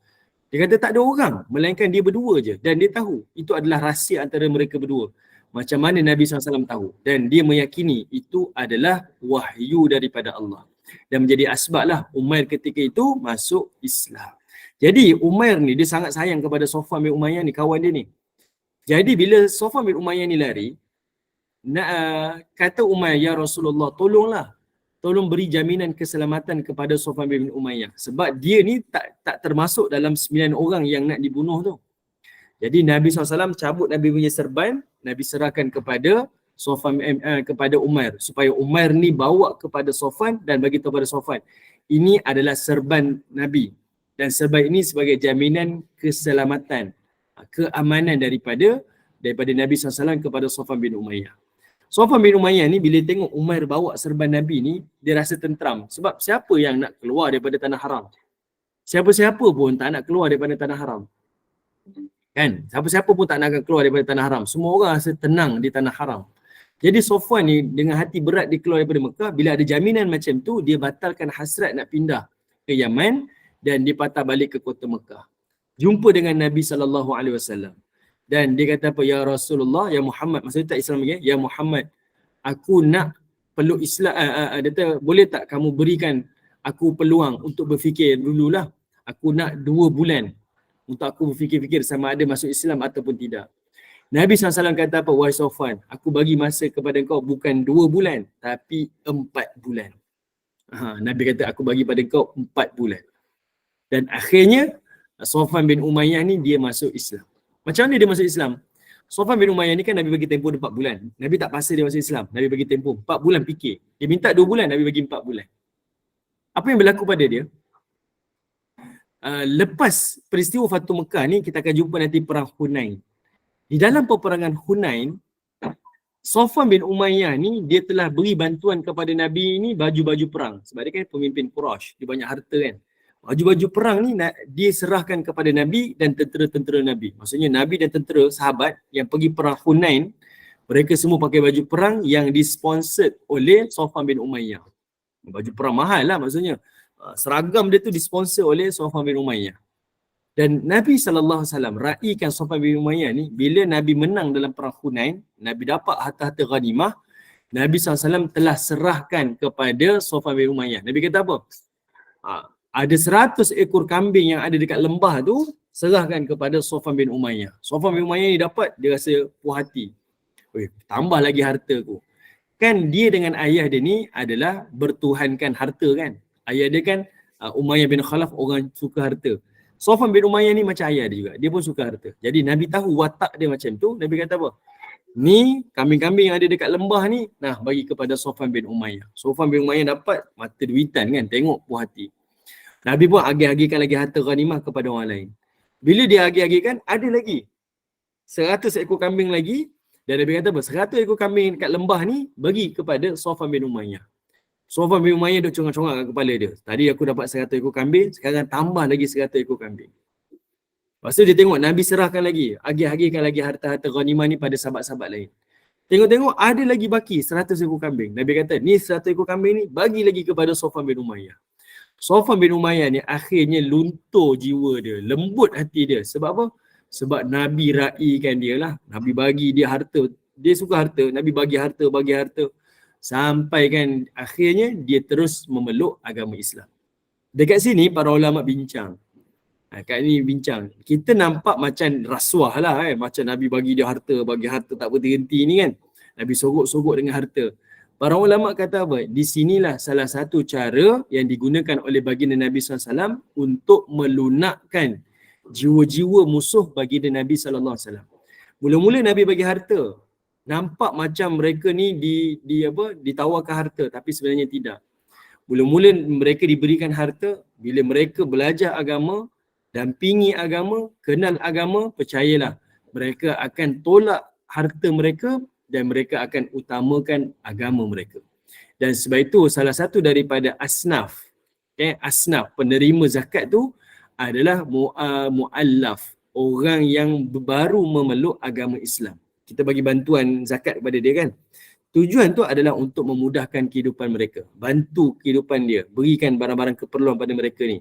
B: Dia kata tak ada orang, melainkan dia berdua je. Dan dia tahu itu adalah rahsia antara mereka berdua. Macam mana Nabi SAW tahu? Dan dia meyakini itu adalah wahyu daripada Allah. Dan menjadi asbablah Umair ketika itu masuk Islam. Jadi Umair ni dia sangat sayang kepada Safwan bin Umayyah ni, kawan dia ni. Jadi bila Safwan bin Umayyah ni lari, kata Umair, ya Rasulullah, tolong beri jaminan keselamatan kepada Safwan bin Umayyah. Sebab dia ni tak termasuk dalam 9 orang yang nak dibunuh tu. Jadi Nabi SAW cabut Nabi punya serban, Nabi serahkan kepada kepada Umair, supaya Umair ni bawa kepada Safwan dan bagi tahu kepada Safwan, ini adalah serban Nabi dan serban ini sebagai jaminan keselamatan, keamanan daripada Nabi SAW kepada Safwan bin Umayyah. Safwan bin Umayyah ni bila tengok Umair bawa serban Nabi ni, dia rasa tentram. Sebab siapa yang nak keluar daripada tanah haram? Siapa-siapa pun tak nak keluar daripada tanah haram. Kan? Siapa-siapa pun tak nak keluar daripada tanah haram. Semua orang rasa tenang di tanah haram. Jadi Safwan ni dengan hati berat dia keluar daripada Mekah. Bila ada jaminan macam tu, dia batalkan hasrat nak pindah ke Yaman dan dia patah balik ke kota Mekah. Jumpa dengan Nabi SAW. Dan dia kata apa? Ya Rasulullah, ya Muhammad. Maksudnya tak Islam lagi. Ya Muhammad, aku nak peluk Islam. Dia kata, boleh tak kamu berikan aku peluang untuk berfikir dululah. Aku nak 2 bulan untuk aku berfikir-fikir sama ada masuk Islam ataupun tidak. Nabi SAW kata apa? Wahai Safwan, aku bagi masa kepada kau bukan 2 bulan, tapi 4 bulan. Nabi kata aku bagi pada kau 4 bulan. Dan akhirnya, Safwan bin Umayyah ni dia masuk Islam. Macam mana dia masuk Islam? Safwan bin Umayyah ni kan Nabi bagi tempoh 4 bulan. Nabi tak paksa dia masuk Islam. Nabi bagi tempoh 4 bulan fikir. Dia minta 2 bulan, Nabi bagi 4 bulan. Apa yang berlaku pada dia? Lepas peristiwa Fatu Mekah ni, kita akan jumpa nanti perang Hunain. Di dalam peperangan Hunain, Safwan bin Umayyah ni dia telah beri bantuan kepada Nabi ni baju-baju perang. Sebab dia kan pemimpin Quraisy, dia banyak harta kan. Baju-baju perang ni dia serahkan kepada Nabi dan tentera-tentera Nabi. Maksudnya Nabi dan tentera sahabat yang pergi perang Hunain, mereka semua pakai baju perang yang disponsored oleh Safwan bin Umayyah. Baju perang mahal lah maksudnya. Seragam dia tu disponsor oleh Safwan bin Umayyah. Dan Nabi SAW raikan Safwan bin Umayyah ni, bila Nabi menang dalam perang Hunain, Nabi dapat harta-harta ghanimah, Nabi SAW telah serahkan kepada Safwan bin Umayyah. Nabi kata apa? Ada 100 ekor kambing yang ada dekat lembah tu, serahkan kepada Safwan bin Umayyah. Safwan bin Umayyah ni dapat, dia rasa puas hati. Tambah lagi harta ku. Kan dia dengan ayah dia ni adalah bertuhankan harta kan. Ayah dia kan Umayyah bin Khalaf orang suka harta. Safwan bin Umayyah ni macam ayah dia juga. Dia pun suka harta. Jadi Nabi tahu watak dia macam tu. Nabi kata apa? Ni kambing-kambing yang ada dekat lembah ni, nah bagi kepada Safwan bin Umayyah. Safwan bin Umayyah dapat mata duitan kan, tengok puas hati. Nabi pun agih-agihkan lagi harta ghanimah kepada orang lain. Bila dia agih-agihkan, ada lagi 100 ekor kambing lagi. Dan Nabi kata apa? 100 ekor kambing dekat lembah ni bagi kepada Safwan bin Umayyah. Safwan bin Umayyah duk congak-congak kat kepala dia. Tadi aku dapat 100 ekor kambing, sekarang tambah lagi 100 ekor kambing. Lepas tu dia tengok Nabi serahkan lagi, agih-agihkan lagi harta-harta ghanimah ni pada sahabat-sahabat lain. Tengok-tengok ada lagi baki 100 ekor kambing. Nabi kata, ni 100 ekor kambing ni bagi lagi kepada Safwan bin Umayyah. Safwan bin Umayyah ni akhirnya luntur jiwa dia, lembut hati dia. Sebab apa? Sebab Nabi raikan dia lah. Nabi bagi dia harta. Dia suka harta, Nabi bagi harta. Sampai kan akhirnya dia terus memeluk agama Islam. Dekat sini para ulama bincang. Kat ni bincang. Kita nampak macam rasuah lah kan. Macam Nabi bagi harta tak berhenti ni kan. Nabi sogok-sogok dengan harta. Para ulama kata apa? Di sinilah salah satu cara yang digunakan oleh baginda Nabi SAW untuk melunakkan jiwa-jiwa musuh baginda Nabi SAW. Mula-mula Nabi bagi harta. Nampak macam mereka ni ditawarkan harta, tapi sebenarnya tidak. Mula-mula mereka diberikan harta, bila mereka belajar agama, dampingi agama, kenal agama, percayalah mereka akan tolak harta mereka dan mereka akan utamakan agama mereka. Dan sebab itu salah satu daripada asnaf, asnaf penerima zakat tu adalah mu'allaf, orang yang baru memeluk agama Islam. Kita bagi bantuan zakat kepada dia kan. Tujuan tu adalah untuk memudahkan kehidupan mereka. Bantu kehidupan dia. Berikan barang-barang keperluan pada mereka ni.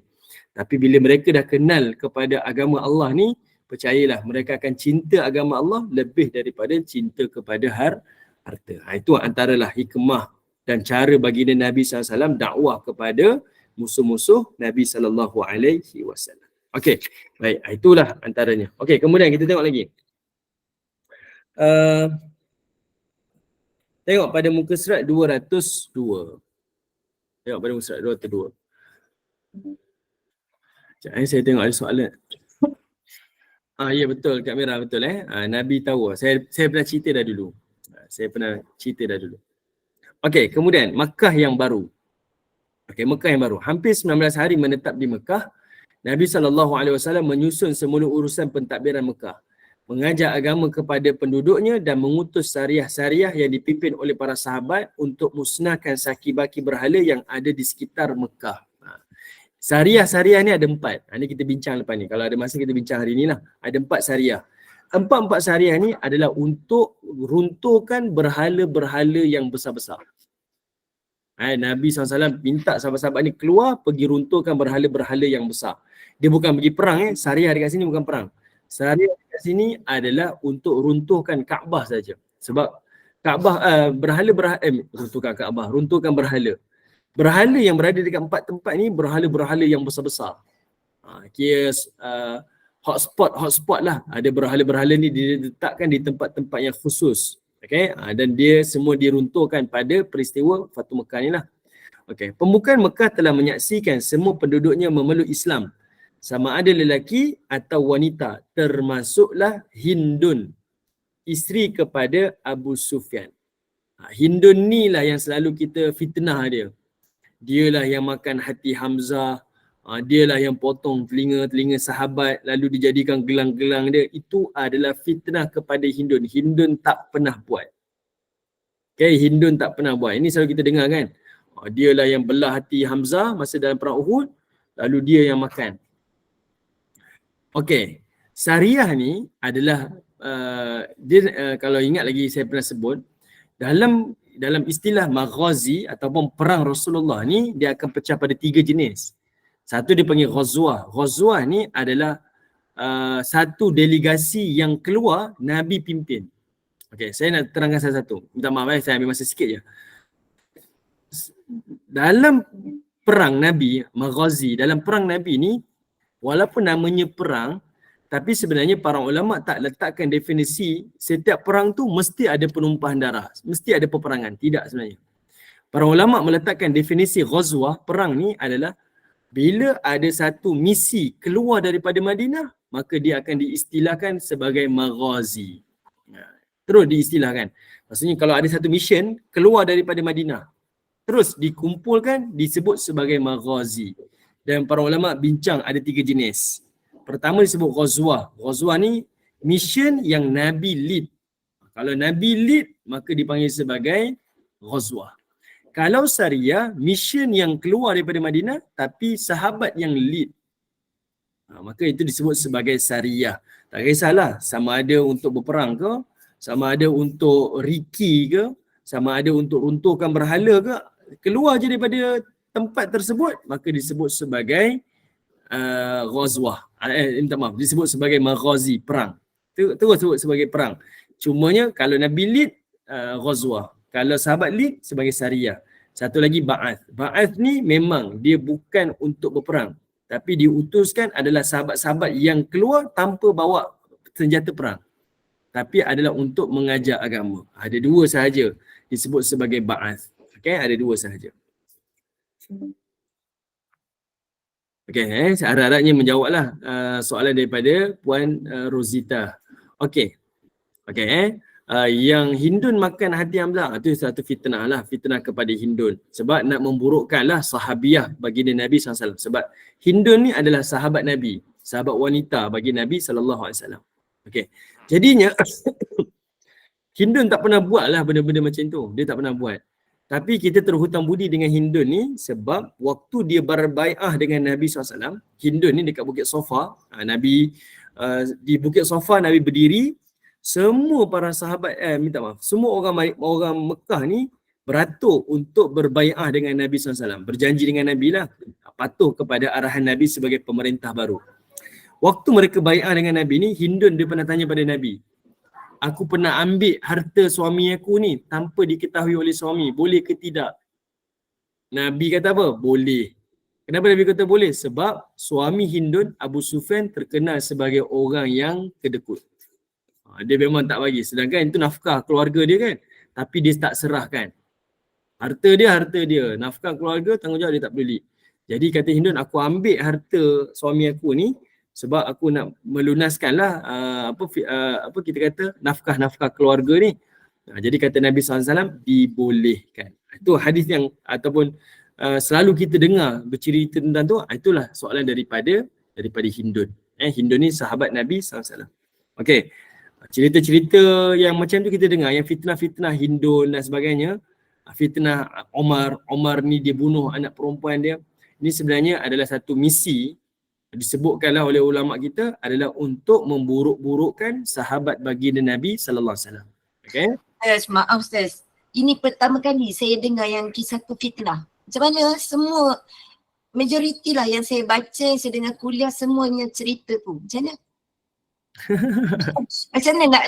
B: Tapi bila mereka dah kenal kepada agama Allah ni, percayalah mereka akan cinta agama Allah lebih daripada cinta kepada harta. Itu antaralah hikmah dan cara baginda Nabi SAW dakwah kepada musuh-musuh Nabi SAW. Okey, baik. Itulah antaranya. Okey, kemudian kita tengok lagi. Tengok pada muka surat 202. Tengok pada muka surat 202. Sekejap saya tengok ada soalan. Ya betul Kak Mira, betul Nabi tahu. Saya pernah cerita dah dulu. Okey, kemudian Makkah yang baru. Mekah yang baru. Hampir 19 hari menetap di Mekah. Nabi SAW menyusun semula urusan pentadbiran Mekah. Mengajar agama kepada penduduknya dan mengutus syariah-syariah yang dipimpin oleh para sahabat untuk musnahkan saki-baki berhala yang ada di sekitar Mekah. Syariah-syariah ni ada 4. Ini kita bincang lepas ni. Kalau ada masa kita bincang hari ni lah. Ada 4 syariah. 4 syariah ni adalah untuk runtuhkan berhala-berhala yang besar-besar. Nabi SAW minta sahabat-sahabat ni keluar pergi runtuhkan berhala-berhala yang besar. Dia bukan pergi perang. Syariah dekat sini bukan perang. Syariah dekat sini adalah untuk runtuhkan Kaabah saja. Sebab Kaabah runtuhkan berhala. Berhala yang berada dekat 4 tempat ni berhala-berhala yang besar-besar. Hotspot lah. Ada berhala-berhala ni diletakkan di tempat-tempat yang khusus. Dan dia semua diruntuhkan pada peristiwa Fatu Mekah ni lah. Pembukaan Mekah telah menyaksikan semua penduduknya memeluk Islam. Sama ada lelaki atau wanita, termasuklah Hindun, isteri kepada Abu Sufyan. Hindun ni lah yang selalu kita fitnah dia. Dialah yang makan hati Hamzah, dialah yang potong telinga-telinga sahabat lalu dijadikan gelang-gelang dia. Itu adalah fitnah kepada Hindun. Hindun tak pernah buat. Hindun tak pernah buat. Ini selalu kita dengar kan. Dialah yang belah hati Hamzah masa dalam perang Uhud, lalu dia yang makan. Syariah ni adalah kalau ingat lagi saya pernah sebut, dalam istilah maghazi ataupun perang Rasulullah ni dia akan pecah pada 3 jenis. Satu dipanggil ghazwah. Ghazwah ni adalah satu delegasi yang keluar Nabi pimpin. Saya nak terangkan satu-satu. Minta maaf saya ambil masa sikit je. Dalam perang Nabi, maghazi, dalam perang Nabi ni walaupun namanya perang, tapi sebenarnya para ulama tak letakkan definisi setiap perang tu mesti ada penumpahan darah, mesti ada peperangan. Tidak sebenarnya. Para ulama meletakkan definisi ghazwah, perang ni adalah Bila ada satu misi keluar daripada Madinah, maka dia akan diistilahkan sebagai maghazi. Terus diistilahkan. Maksudnya kalau ada satu mission keluar daripada Madinah, terus dikumpulkan disebut sebagai maghazi. Dan para ulama bincang ada 3 jenis. Pertama disebut ghazwah. Ghazwah ni mission yang Nabi lead. Kalau Nabi lead, maka dipanggil sebagai ghazwah. Kalau Sariyah, mission yang keluar daripada Madinah tapi sahabat yang lead. Maka itu disebut sebagai Sariyah. Tak kisahlah sama ada untuk berperang ke, sama ada untuk riki ke, sama ada untuk runtuhkan berhala ke, keluar je daripada tempat tersebut, maka disebut sebagai ghazwah. Minta maaf, disebut sebagai maghazi, perang. Terus sebut sebagai perang. Cumanya kalau Nabi lead, ghazwah. Kalau sahabat lead, sebagai Sariyah. Satu lagi ba'ath. Ba'ath ni memang dia bukan untuk berperang, tapi diutuskan adalah sahabat-sahabat yang keluar tanpa bawa senjata perang, tapi adalah untuk mengajar agama. Ada 2 sahaja disebut sebagai ba'ath. Okey, ada 2 sahaja. Okey, saya harap-harapnya menjawablah soalan daripada Puan Rosita. Okey. Okey, yang Hindun makan hati Hamzah, itu satu fitnah lah, fitnah kepada Hindun. Sebab nak memburukkanlah sahabiah baginda Nabi SAW. Sebab Hindun ni adalah sahabat Nabi, sahabat wanita bagi Nabi SAW. Okey, jadinya Hindun tak pernah buat lah benda-benda macam tu. Dia tak pernah buat. Tapi kita terhutang budi dengan Hindun ni sebab waktu dia berbai'ah dengan Nabi SAW, Hindun ni dekat Bukit Sofa, Nabi di Bukit Sofa Nabi berdiri, semua para sahabat, semua orang Mekah ni beratur untuk berbai'ah dengan Nabi SAW. Berjanji dengan Nabi lah, patuh kepada arahan Nabi sebagai pemerintah baru. Waktu mereka bai'ah dengan Nabi ni, Hindun dia pernah tanya pada Nabi, aku pernah ambil harta suami aku ni tanpa diketahui oleh suami, boleh ke tidak? Nabi kata apa? Boleh. Kenapa Nabi kata boleh? Sebab suami Hindun, Abu Sufyan, terkenal sebagai orang yang kedekut. Dia memang tak bagi. Sedangkan itu nafkah keluarga dia kan. Tapi dia tak serahkan. Harta dia. Nafkah keluarga, tanggungjawab dia tak peduli. Jadi kata Hindun, aku ambil harta suami aku ni sebab aku nak melunaskanlah apa kita kata nafkah-nafkah keluarga ni. Jadi kata Nabi SAW, dibolehkan. Itu hadis yang ataupun selalu kita dengar bercerita tentang tu. Itulah soalan daripada Hindun. Hindun ni sahabat Nabi SAW. Okey. Cerita-cerita yang macam tu kita dengar, yang fitnah-fitnah Hindun dan sebagainya, fitnah Omar ni dia bunuh anak perempuan dia. Ini sebenarnya adalah satu misi, disebutkanlah oleh ulama kita, adalah untuk memburuk-burukkan sahabat baginda Nabi sallallahu alaihi wasallam. Okey.
C: Maaf Ustaz. Ini pertama kali saya dengar yang kisah tu fitnah. Macam mana semua majoriti lah yang saya baca, yang saya dengar kuliah semuanya cerita tu. Macam mana? Macam mana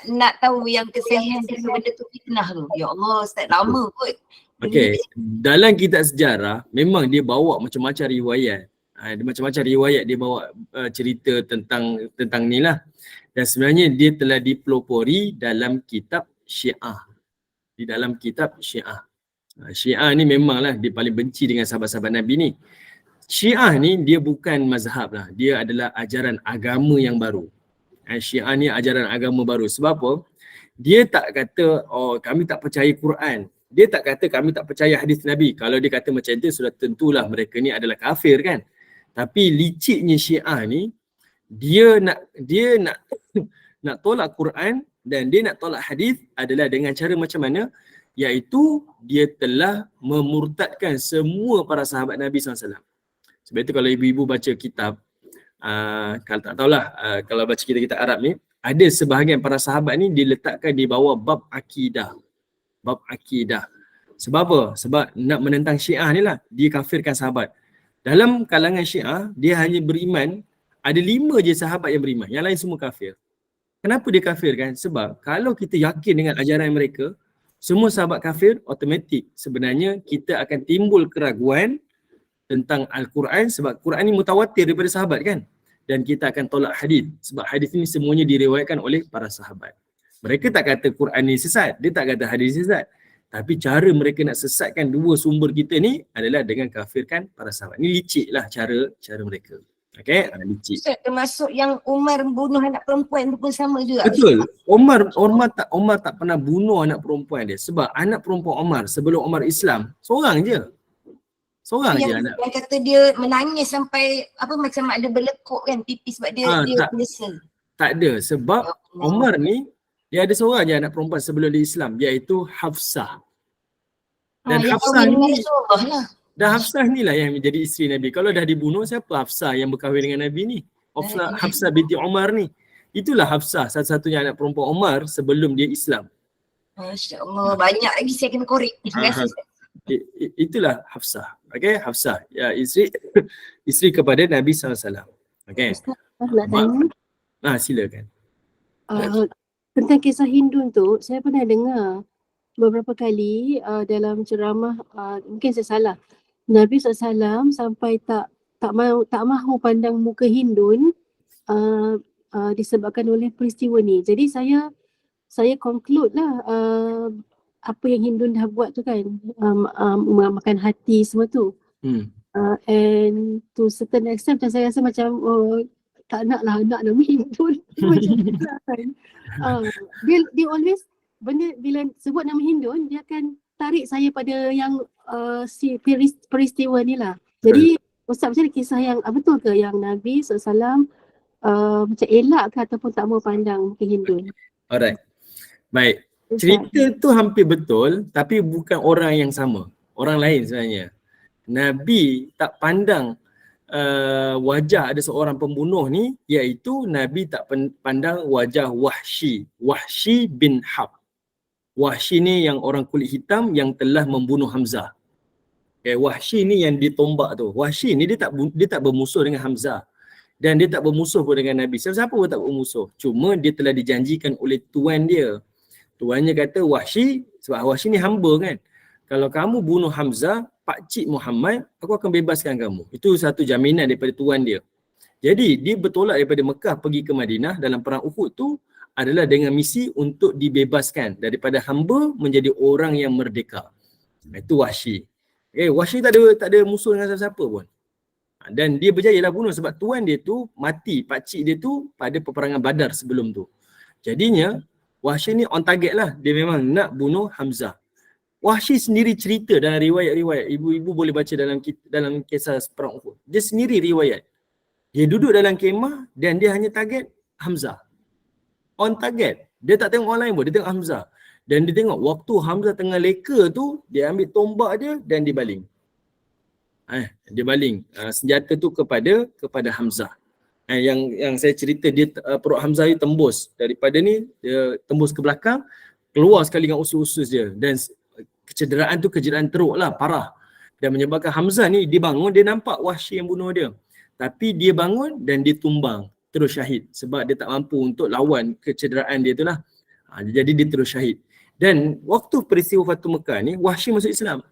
C: nak tahu yang kesahihan benda tu fitnah tu? Ya Allah, Ustaz, lama kot.
B: Okey, dalam kitab sejarah memang dia bawa macam-macam riwayat. Macam-macam riwayat dia bawa cerita tentang ni lah. Dan sebenarnya dia telah dipelopori dalam kitab Syiah. Di dalam kitab Syiah. Syiah ni memanglah dia paling benci dengan sahabat-sahabat Nabi ni. Syiah ni dia bukan mazhab lah. Dia adalah ajaran agama yang baru. Syiah ni ajaran agama baru. Sebab apa? Dia tak kata, oh kami tak percaya Quran. Dia tak kata kami tak percaya hadis Nabi. Kalau dia kata macam tu, sudah tentulah mereka ni adalah kafir kan. Tapi liciknya Syiah ni, dia nak tolak Quran dan dia nak tolak hadis adalah dengan cara macam mana? Iaitu dia telah memurtadkan semua para sahabat Nabi SAW. Sebab itu kalau ibu-ibu baca kitab, kalau tak tahulah, kalau baca kitab Arab ni, ada sebahagian para sahabat ni diletakkan di bawah bab akidah. Bab akidah. Sebab apa? Sebab nak menentang Syiah ni lah, dia kafirkan sahabat. Dalam kalangan Syiah, dia hanya beriman, ada 5 je sahabat yang beriman, yang lain semua kafir. Kenapa dia kafirkan? Sebab kalau kita yakin dengan ajaran mereka, semua sahabat kafir, automatik sebenarnya kita akan timbul keraguan tentang Al-Quran sebab Quran ni mutawatir daripada sahabat kan. Dan kita akan tolak hadis sebab hadis ni semuanya diriwayatkan oleh para sahabat. Mereka tak kata Quran ni sesat, dia tak kata hadis sesat. Tapi cara mereka nak sesatkan dua sumber kita ni adalah dengan kafirkan para sahabat. Ni licik lah cara mereka. Okay, licik.
C: Ustaz, termasuk yang Umar bunuh anak perempuan tu pun sama juga.
B: Betul. Umar tak pernah bunuh anak perempuan dia. Sebab anak perempuan Umar sebelum Umar Islam, seorang je. Seorang je anak.
C: Yang kata dia menangis sampai macam ada berlekuk kan pipi sebab dia menyesal.
B: Tak ada. Sebab Umar ni, dia ada seorang je anak perempuan sebelum dia Islam, iaitu Hafsah. Dan Hafsah ni, Hafsah ni lah yang menjadi isteri Nabi. Kalau dah dibunuh, siapa Hafsah yang berkahwin dengan Nabi ni? Hafsah binti Umar ni. Itulah Hafsah, satu-satunya anak perempuan Umar sebelum dia Islam.
C: Masya Allah, banyak lagi saya kena korek. Terima kasih.
B: Itulah Hafsah. Okay, Hafsah. Ya, isteri kepada Nabi SAW. Okay.
D: Ustaz, nak tanya.
B: Silakan.
D: Tentang kisah Hindun tu, saya pernah dengar beberapa kali dalam ceramah, mungkin saya salah. Nabi SAW sampai tak mahu pandang muka Hindun disebabkan oleh peristiwa ni. Jadi saya conclude lah apa yang Hindun dah buat tu kan, makan hati semua tu. And to certain extent macam saya rasa macam tak nak lah anak nama Hindun. Macam tu lah kan. Dia always bila sebut nama Hindun, dia akan tarik saya pada yang si peristiwa ni lah. Jadi Ustaz, macam kisah yang betul ke yang Nabi SAW macam elak ke ataupun tak mau pandang muka Hindun?
B: Alright. Baik. Cerita tu hampir betul, tapi bukan orang yang sama. Orang lain sebenarnya. Nabi tak pandang wajah ada seorang pembunuh ni, iaitu Nabi tak pandang wajah Wahsy bin Harb. Wahsy ni yang orang kulit hitam yang telah membunuh Hamzah. Okay, Wahsy ni yang ditombak tu. Wahsy ni dia tak bermusuh dengan Hamzah. Dan dia tak bermusuh pun dengan Nabi. Siapa pun tak bermusuh. Cuma dia telah dijanjikan oleh tuan dia. Tuannya kata, Wahsy, sebab Wahsy ni hamba kan. Kalau kamu bunuh Hamzah, pakcik Muhammad, aku akan bebaskan kamu. Itu satu jaminan daripada tuan dia. Jadi dia bertolak daripada Mekah pergi ke Madinah dalam perang Uhud tu adalah dengan misi untuk dibebaskan daripada hamba menjadi orang yang merdeka. Itu Wahsy. Wahsy tak ada musuh dengan siapa-siapa pun. Dan dia berjayalah bunuh sebab tuan dia tu mati, pakcik dia tu pada peperangan Badar sebelum tu. Jadinya Wahsy ni on target lah. Dia memang nak bunuh Hamzah. Wahsy sendiri cerita dalam riwayat-riwayat. Ibu-ibu boleh baca dalam kisah perang Uhud. Dia sendiri riwayat. Dia duduk dalam kemah dan dia hanya target Hamzah. On target. Dia tak tengok orang lain pun. Dia tengok Hamzah. Dan dia tengok waktu Hamzah tengah leka tu, dia ambil tombak dia dan dia baling. Dia baling senjata tu kepada Hamzah. Yang saya cerita, dia perut Hamzah ni tembus daripada ni, dia tembus ke belakang, keluar sekali dengan usus-usus dia, dan kecederaan tu kecederaan teruk lah, parah, dan menyebabkan Hamzah ni dia bangun, dia nampak Wahsy yang bunuh dia, tapi dia bangun dan dia tumbang terus syahid sebab dia tak mampu untuk lawan kecederaan dia tu lah. Jadi dia terus syahid. Dan waktu peristiwa Fatu Mekah ni, Wahsy masuk Islam.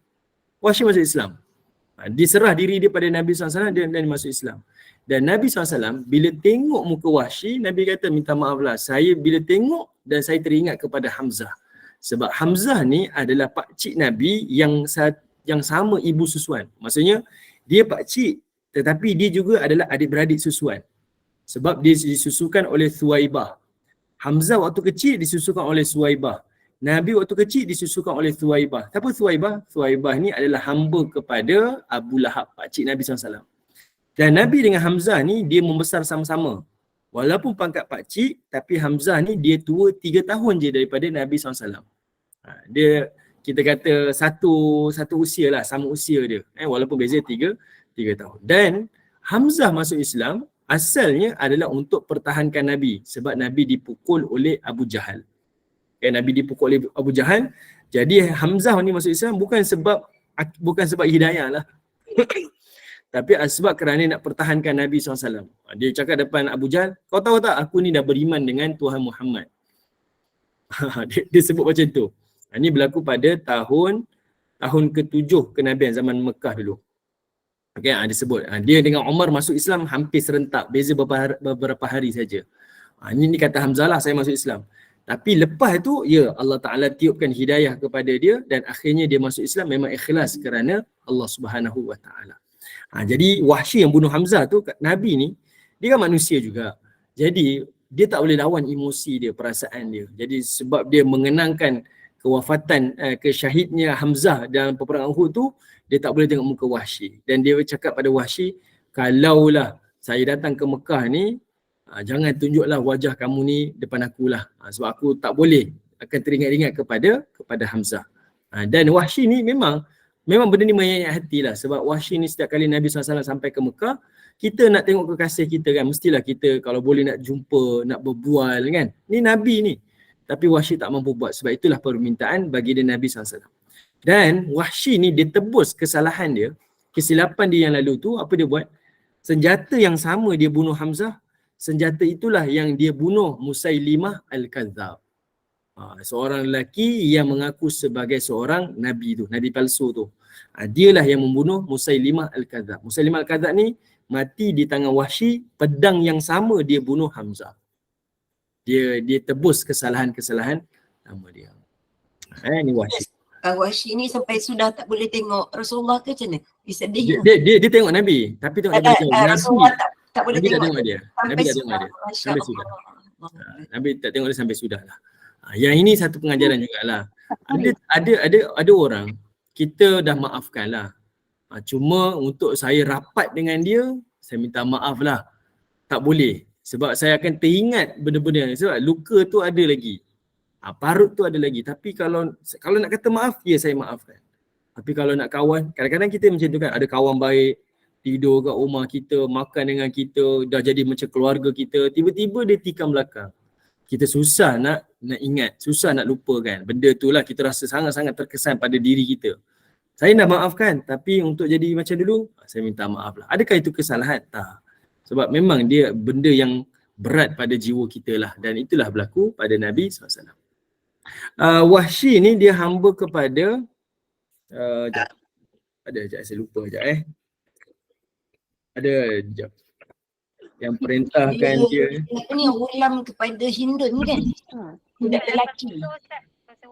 B: Diserah diri dia pada Nabi SAW dan masuk Islam. Dan Nabi SAW bila tengok muka Wahsy, Nabi kata, minta maaf lah, saya bila tengok dan saya teringat kepada Hamzah. Sebab Hamzah ni adalah pakcik Nabi yang sama ibu susuan. Maksudnya dia pakcik tetapi dia juga adalah adik-beradik susuan. Sebab dia disusukan oleh Thuwaibah. Hamzah waktu kecil disusukan oleh Thuwaibah. Nabi waktu kecil disusukan oleh Thuwaibah. Siapa Thuwaibah? Thuwaibah ni adalah hamba kepada Abu Lahab, pakcik Nabi SAW. Dan Nabi dengan Hamzah ni dia membesar sama-sama. Walaupun pangkat pakcik, tapi Hamzah ni dia tua 3 tahun je daripada Nabi SAW. Dia, kita kata satu usia lah, sama usia dia. Walaupun beza 3 tahun. Dan Hamzah masuk Islam asalnya adalah untuk pertahankan Nabi. Sebab Nabi dipukul oleh Abu Jahal. Nabi dipukul oleh Abu Jahal. Jadi Hamzah ni masuk Islam bukan sebab hidayah lah. Tapi sebab kerana nak pertahankan Nabi SAW. Dia cakap depan Abu Jahal, kau tahu tak aku ni dah beriman dengan Tuhan Muhammad. dia sebut macam tu. Ini berlaku pada tahun ke-7 kenabian zaman Mekah dulu. Okay, dia sebut. Dia dengan Umar masuk Islam hampir serentak. Beza beberapa hari saja. Ini kata Hamzah lah, saya masuk Islam. Tapi lepas tu, ya Allah Ta'ala tiupkan hidayah kepada dia dan akhirnya dia masuk Islam memang ikhlas kerana Allah Subhanahu Wa Ta'ala. Jadi Wahsy yang bunuh Hamzah tu, Nabi ni, dia kan manusia juga. Jadi dia tak boleh lawan emosi dia, perasaan dia. Jadi sebab dia mengenangkan kewafatan, kesyahidnya Hamzah dalam peperangan Uhud tu, dia tak boleh tengok muka Wahsy. Dan dia cakap pada Wahsy, kalaulah saya datang ke Mekah ni, jangan tunjuklah wajah kamu ni depan akulah. Sebab aku tak boleh akan teringat-ingat kepada Hamzah. Dan Wahsy ni memang benda ni menyayat hati lah. Sebab Wahsy ni setiap kali Nabi SAW sampai ke Mekah, kita nak tengok kekasih kita kan. Mestilah kita kalau boleh nak jumpa, nak berbual kan. Ni Nabi ni. Tapi Wahsy tak mampu buat. Sebab itulah permintaan bagi dia Nabi SAW. Dan Wahsy ni dia tebus kesalahan dia, kesilapan dia yang lalu tu, apa dia buat? Senjata yang sama dia bunuh Hamzah, senjata itulah yang dia bunuh Musailimah Al-Kadzab. Seorang lelaki yang mengaku sebagai seorang Nabi tu, Nabi palsu tu. Dialah yang membunuh Musailimah Al-Kadzab. Musailimah Al-Kadzab ni mati di tangan Wahsy, pedang yang sama dia bunuh Hamzah. Dia tebus kesalahan-kesalahan nama dia. Ni Wahsy.
C: Wahsy ni sampai sudah tak boleh tengok Rasulullah ke macam mana? Dia sedih.
B: Dia tengok Nabi, tapi tengok Nabi
C: Rasulullah tak boleh
B: Nabi
C: tengok.
B: tak tengok dia. Nabi tak tengok dia. Sampai sudah. Nabi tak tengok dia sampai sudah lah. Yang ini satu pengajaran jugalah. Ada orang kita dah maafkan lah. Cuma untuk saya rapat dengan dia, saya minta maaf lah. Tak boleh. Sebab saya akan teringat benda-benda. Sebab luka tu ada lagi. Parut tu ada lagi. Tapi kalau nak kata maaf, ya saya maafkan. Tapi kalau nak kawan, kadang-kadang kita macam tu kan. Ada kawan baik, tidur kat rumah kita, makan dengan kita, dah jadi macam keluarga kita. Tiba-tiba dia tikam belakang. Kita susah nak ingat, susah nak lupakan. Benda tu lah kita rasa sangat-sangat terkesan pada diri kita. Saya dah maafkan, tapi untuk jadi macam dulu, saya minta maaf lah. Adakah itu kesalahan? Tak. Sebab memang dia benda yang berat pada jiwa kita lah. Dan itulah berlaku pada Nabi SAW. Wahsy ni dia hamba kepada sekejap saya lupa sekejap ada sekejap yang perintahkan dia
C: ni ulam kepada Hindun kan? Budak lelaki.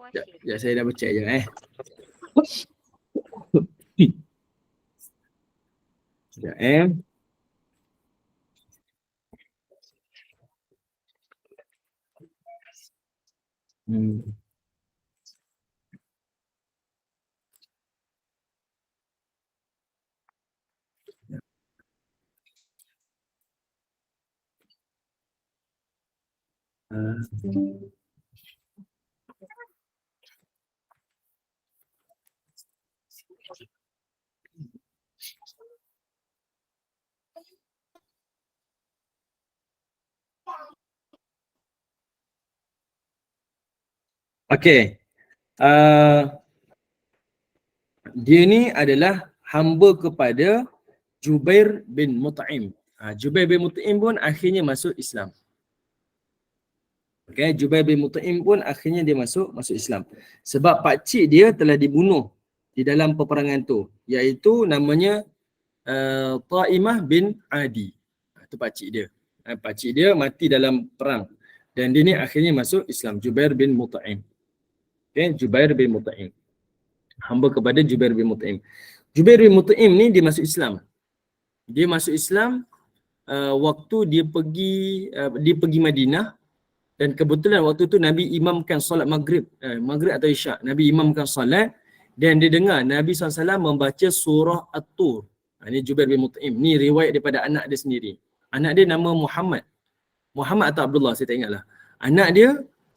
B: Sekejap saya dah baca sekejap sekejap Okey. Dia ni adalah hamba kepada Jubair bin Mut'im. Jubair bin Mut'im pun akhirnya masuk Islam. Okey, Jubair bin Mut'im pun akhirnya dia masuk Islam. Sebab pakcik dia telah dibunuh di dalam peperangan tu, iaitu namanya Ta'imah bin Adi. Itu pakcik dia. Pakcik dia mati dalam perang. Dan dia ni akhirnya masuk Islam, Jubair bin Mut'im. Okay, Jubair bin Mut'im. Hamba kepada Jubair bin Mut'im. Jubair bin Mut'im ni dia masuk Islam. Dia masuk Islam waktu dia pergi Madinah, dan kebetulan waktu tu Nabi imamkan solat maghrib atau isyak. Nabi imamkan solat dan dia dengar Nabi SAW membaca surah At-Tur. Ini Jubair bin Mut'im. Ni riwayat daripada anak dia sendiri. Anak dia nama Muhammad atau Abdullah, saya tak ingat lah. Anak dia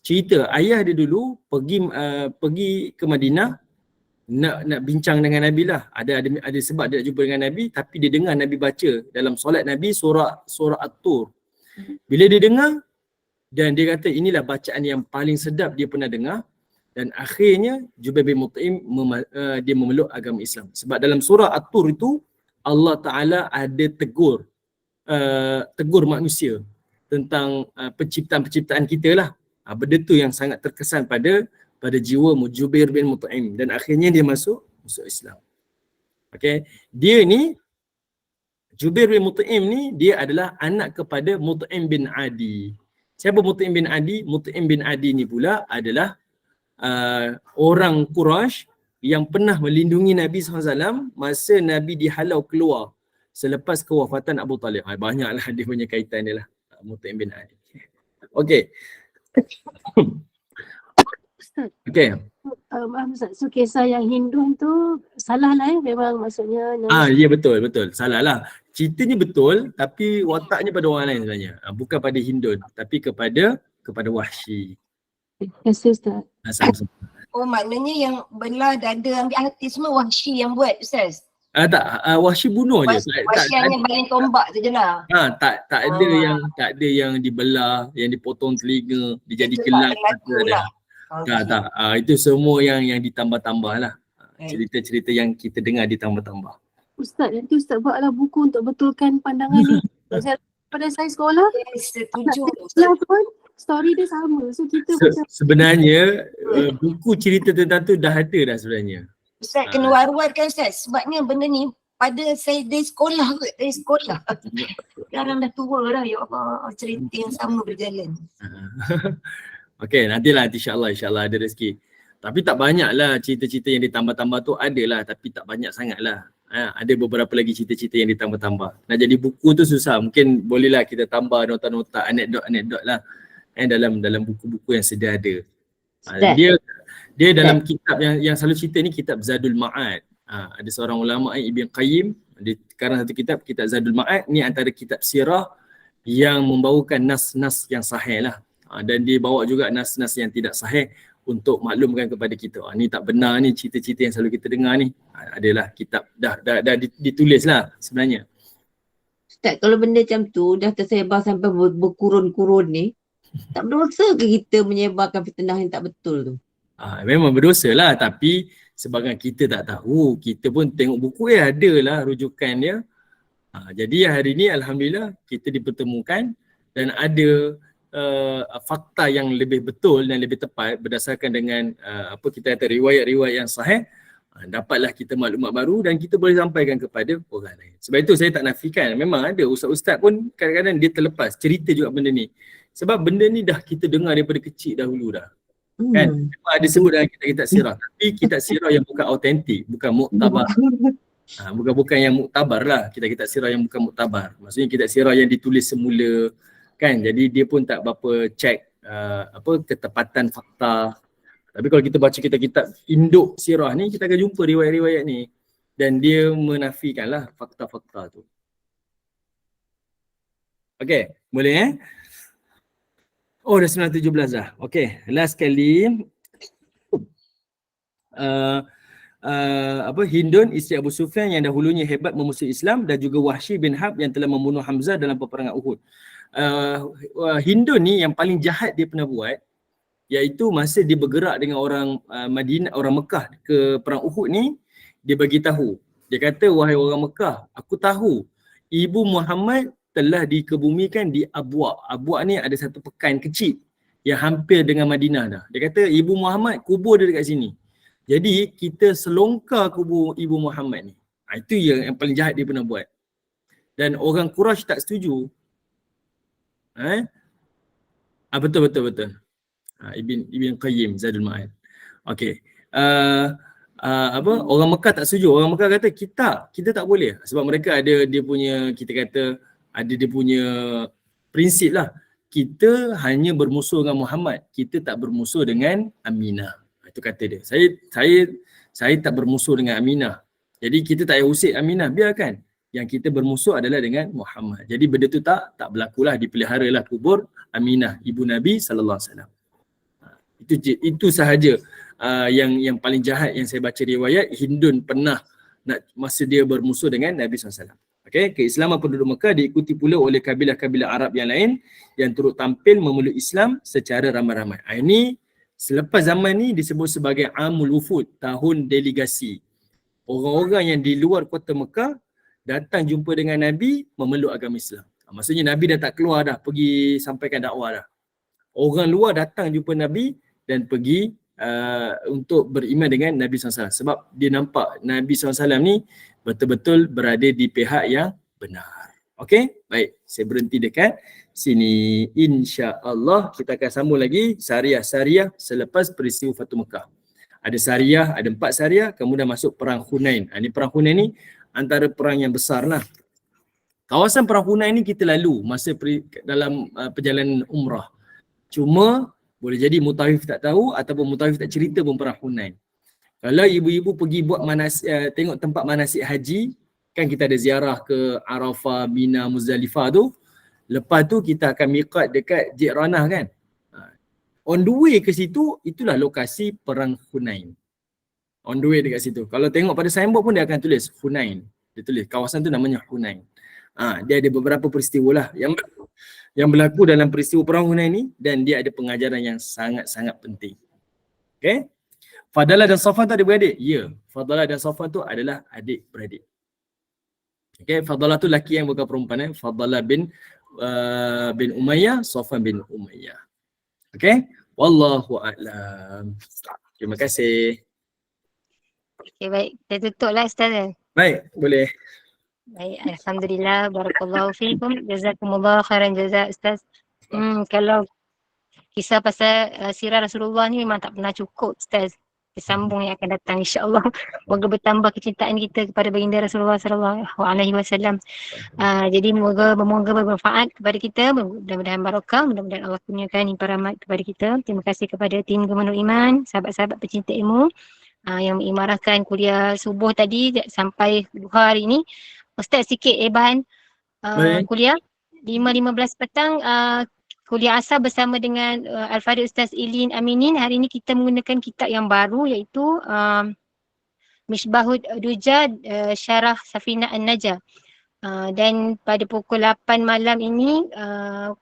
B: cerita ayah dia dulu pergi ke Madinah nak bincang dengan Nabi lah. Ada sebab dia nak jumpa dengan Nabi, tapi dia dengar Nabi baca dalam solat Nabi surah At-Tur. Bila dia dengar, dan dia kata inilah bacaan yang paling sedap dia pernah dengar, dan akhirnya Jubair bin Mut'im dia memeluk agama Islam. Sebab dalam surah At-Tur itu Allah Ta'ala ada tegur manusia tentang penciptaan kita lah. Benda tu yang sangat terkesan pada jiwa Jubair bin Mut'im, dan akhirnya dia masuk Islam. Okay. Dia ni, Jubair bin Mut'im ni, dia adalah anak kepada Mut'im bin Adi. Siapa Mut'im bin Adi? Mut'im bin Adi ni pula adalah orang Quraisy yang pernah melindungi Nabi SAW masa Nabi dihalau keluar selepas kewafatan Abu Talib. Banyaklah dia punya kaitan dia lah, Mut'im bin Adi. Okey.
D: Ustaz.
B: Okey.
D: Maaf Ustaz, so kisah yang Hindun tu salah lah memang maksudnya.
B: Ya betul. Salah lah. Ceritanya betul tapi wataknya pada orang lain sebenarnya. Bukan pada Hindun tapi kepada Wahsy.
D: Terima kasih Ustaz.
B: Sama-sama.
C: Oh maknanya yang belah dada ambil hati semua Wahsy yang buat Ustaz.
B: Tak, Wahsy bunuh je.
C: Wahsy hanya baling tombak sajalah.
B: Tak ada yang dibelah, yang dipotong telinga, dijadikan gelang. Tak. Itu semua yang ditambah-tambah lah. Cerita-cerita yang kita dengar ditambah-tambah.
D: Ustaz, nanti Ustaz buatlah buku untuk betulkan pandangan ni. Pada saya sekolah,
C: Setuju.
D: Ustaz pun story dia sama. So kita
B: sebenarnya buku cerita tentang tu dah ada dah sebenarnya.
C: Ustaz kena war-warkan Ustaz sebabnya benda ni pada saya dari sekolah kot, dari sekolah. Sekarang dah tua dah, ya Allah, cerita yang sama berjalan.
B: Okey, nantilah insya-Allah ada rezeki. Tapi tak banyaklah cerita-cerita yang ditambah-tambah tu, adalah tapi tak banyak sangatlah. Ada beberapa lagi cerita-cerita yang ditambah-tambah. Nak jadi buku tu susah. Mungkin bolehlah kita tambah nota-nota, anekdot lah dalam buku-buku yang sedia ada. Dia dalam kitab yang selalu cerita ni, kitab Zadul Ma'ad. Ada seorang ulama Ibn Qayyim, dia karang satu kitab Zadul Ma'ad ni antara kitab sirah yang membawakan nas-nas yang sahih lah. Dan dia bawa juga nas-nas yang tidak sahih untuk maklumkan kepada kita. Ni tak benar ni, cerita-cerita yang selalu kita dengar ni. Adalah kitab dah ditulis lah sebenarnya.
E: Ustaz, kalau benda macam tu dah tersebar sampai berkurun-kurun ni, tak berdosa ke kita menyebarkan fitnah yang tak betul tu?
B: Memang berdosa lah, tapi sebabkan kita tak tahu, kita pun tengok buku ada lah rujukan dia. Jadi hari ni Alhamdulillah kita dipertemukan dan ada fakta yang lebih betul dan lebih tepat berdasarkan dengan kita kata riwayat-riwayat yang sahih. Dapatlah kita maklumat baru dan kita boleh sampaikan kepada orang lain. Sebab itu saya tak nafikan, memang ada ustaz-ustaz pun kadang-kadang dia terlepas cerita juga benda ni. Sebab benda ni dah kita dengar daripada kecil dahulu dah. Kan? Memang ada sebut dalam kitab sirah, tapi kitab sirah yang bukan autentik, bukan muktabar. Bukan yang muktabar lah, kitab sirah yang bukan muktabar. Maksudnya kitab sirah yang ditulis semula kan. Jadi dia pun tak berapa cek ketepatan fakta. Tapi kalau kita baca kitab induk sirah ni, kita akan jumpa riwayat-riwayat ni dan dia menafikanlah fakta-fakta tu. Okey, boleh Oh dah 9:17 dah. Okey, last kali Hindun isteri Abu Sufyan yang dahulunya hebat memusuhi Islam dan juga Wahsy bin Harb yang telah membunuh Hamzah dalam peperangan Uhud. Hindun ni yang paling jahat dia pernah buat, iaitu masa dia bergerak dengan orang Madinah, orang Mekah ke perang Uhud ni, dia bagi tahu. Dia kata, wahai orang Mekah, aku tahu ibu Muhammad telah dikebumikan di Abwa. Abwa ni ada satu pekan kecil yang hampir dengan Madinah dah. Dia kata ibu Muhammad kubur dia dekat sini. Jadi kita selongkar kubur ibu Muhammad ni. Itu yang paling jahat dia pernah buat. Dan orang Quraisy tak setuju. Betul. Ibn Qayyim Zadul Ma'ad. Okey. Orang Mekah tak setuju. Orang Mekah kata kita tak boleh sebab mereka ada dia punya, kita kata ada dia punya prinsip lah. Kita hanya bermusuh dengan Muhammad, kita tak bermusuh dengan Aminah. Itu kata dia. Saya tak bermusuh dengan Aminah. Jadi kita tak payah usik Aminah, biarkan. Yang kita bermusuh adalah dengan Muhammad. Jadi benda tu tak berlakulah, dipeliharalah kubur Aminah ibu Nabi sallallahu alaihi wasallam. Itu sahaja yang paling jahat yang saya baca riwayat. Hindun pernah masa dia bermusuh dengan Nabi SAW. Okay, keislaman penduduk Mekah diikuti pula oleh kabilah-kabilah Arab yang lain yang turut tampil memeluk Islam secara ramai-ramai. Ini selepas zaman ni disebut sebagai Amul Wufud, tahun delegasi. Orang-orang yang di luar kota Mekah datang jumpa dengan Nabi memeluk agama Islam. Maksudnya Nabi dah tak keluar dah pergi sampaikan dakwah dah. Orang luar datang jumpa Nabi dan pergi untuk beriman dengan Nabi SAW. Sebab dia nampak Nabi SAW ni betul-betul berada di pihak yang benar. Okey, baik. Saya berhenti dekat sini. InsyaAllah kita akan sambung lagi Sariyah selepas peristiwa Fatu Mekah. Ada Sariyah, ada 4 Sariyah, kemudian masuk perang Hunain. Ini perang Hunain ni antara perang yang besar lah. Kawasan perang Hunain ni kita lalu masa dalam perjalanan umrah. Cuma boleh jadi mutawif tak tahu ataupun mutawif tak cerita pun perang Hunain. Kalau ibu-ibu pergi buat tengok tempat manasik haji, kan kita ada ziarah ke Arafah, Mina, Muzdalifah tu. Lepas tu kita akan miqat dekat Ji'ranah kan. On the way ke situ, itulah lokasi perang Hunain. On the way dekat situ. Kalau tengok pada signboard pun dia akan tulis Hunain. Dia tulis kawasan tu namanya Hunain. Dia ada beberapa peristiwa lah yang berlaku dalam peristiwa perang Hunain ni, dan dia ada pengajaran yang sangat-sangat penting. Okay? Fadalah dan Safwan tu adik-beradik? Ya. Fadalah dan Safwan tu adalah adik-beradik. Okay, Fadalah tu lelaki yang bukan perempuan. Fadalah bin Umayyah, Safwan bin Umayyah. Okay? Wallahu a'lam. Terima kasih.
A: Okay, baik. Kita tutup lah Ustaz.
B: Baik, boleh.
A: Baik, Alhamdulillah, barakallahu fiikum, jazakumullah khairan jazak Ustaz. Kalau kisah pasal sirah Rasulullah ni memang tak pernah cukup Ustaz. Sambung yang akan datang insya-Allah. Moga bertambah kecintaan kita kepada baginda Rasulullah sallallahu alaihi wasallam. Jadi moga bermanfaat kepada kita, mudah-mudahan barakah, mudah-mudahan Allah kurniakan limpah rahmat kepada kita. Terima kasih kepada tim Gemenur Iman, sahabat-sahabat pecinta ilmu yang mengimarahkan kuliah subuh tadi sampai duha hari ini. Ustaz sikit bahan kuliah 5.15 petang kuliah asar bersama dengan Al-Fadhil Ustaz Ilin Aminin. Hari ini kita menggunakan kitab yang baru iaitu Misbahud Dujah Syarah Safinah An-Najah. Dan pada pukul 8 malam ini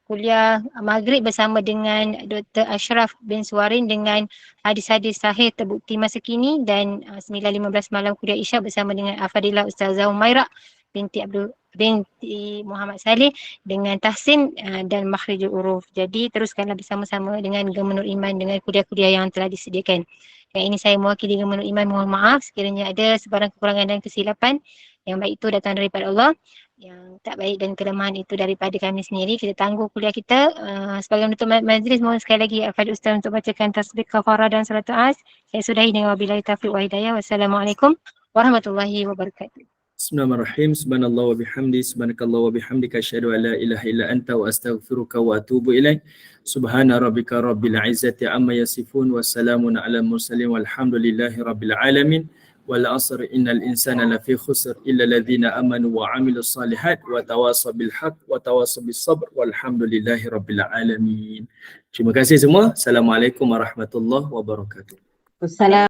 A: kuliah maghrib bersama dengan Dr. Ashraf bin Suwarin dengan hadis-hadis sahih terbukti masa kini, dan 9.15 malam kuliah isyak bersama dengan Al-Fadhilah Ustazah Umairah binti Muhammad Saleh dengan tahsin dan makhrijul huruf. Jadi teruskanlah bersama-sama dengan Gemenur Iman dengan kuliah-kuliah yang telah disediakan. Yang ini saya mewakili Gemenur Iman, mohon maaf sekiranya ada sebarang kekurangan dan kesilapan. Yang baik itu datang daripada Allah, yang tak baik dan kelemahan itu daripada kami sendiri. Kita tangguh kuliah kita. Sebagai penutup majlis, mohon sekali lagi Al-Fadhil Ustaz untuk bacakan tasbih kafarah dan salat as. Saya sudahi dengan wabillahi taufiq wa hidayah. Wassalamualaikum warahmatullahi wabarakatuh.
B: Bismillahirrahmanirrahim. Subhanallah wa bihamdi, subhanakallah wa bihamdika, asyhadu an la ilaha illa anta wa astaghfiruka wa atubu ilaik. Subhana rabbika rabbil izzati amma yasifun wa salamun ala mursalin walhamdulillahi rabbil alamin. Wal asr innal insana lafi khusr illa alladhina amanu wa amilus salihat wa tawasaw bil haqq wa tawasaw bis sabr walhamdulillahi rabbil alamin. Terima kasih semua. Assalamualaikum warahmatullahi wabarakatuh.
E: Wassalam.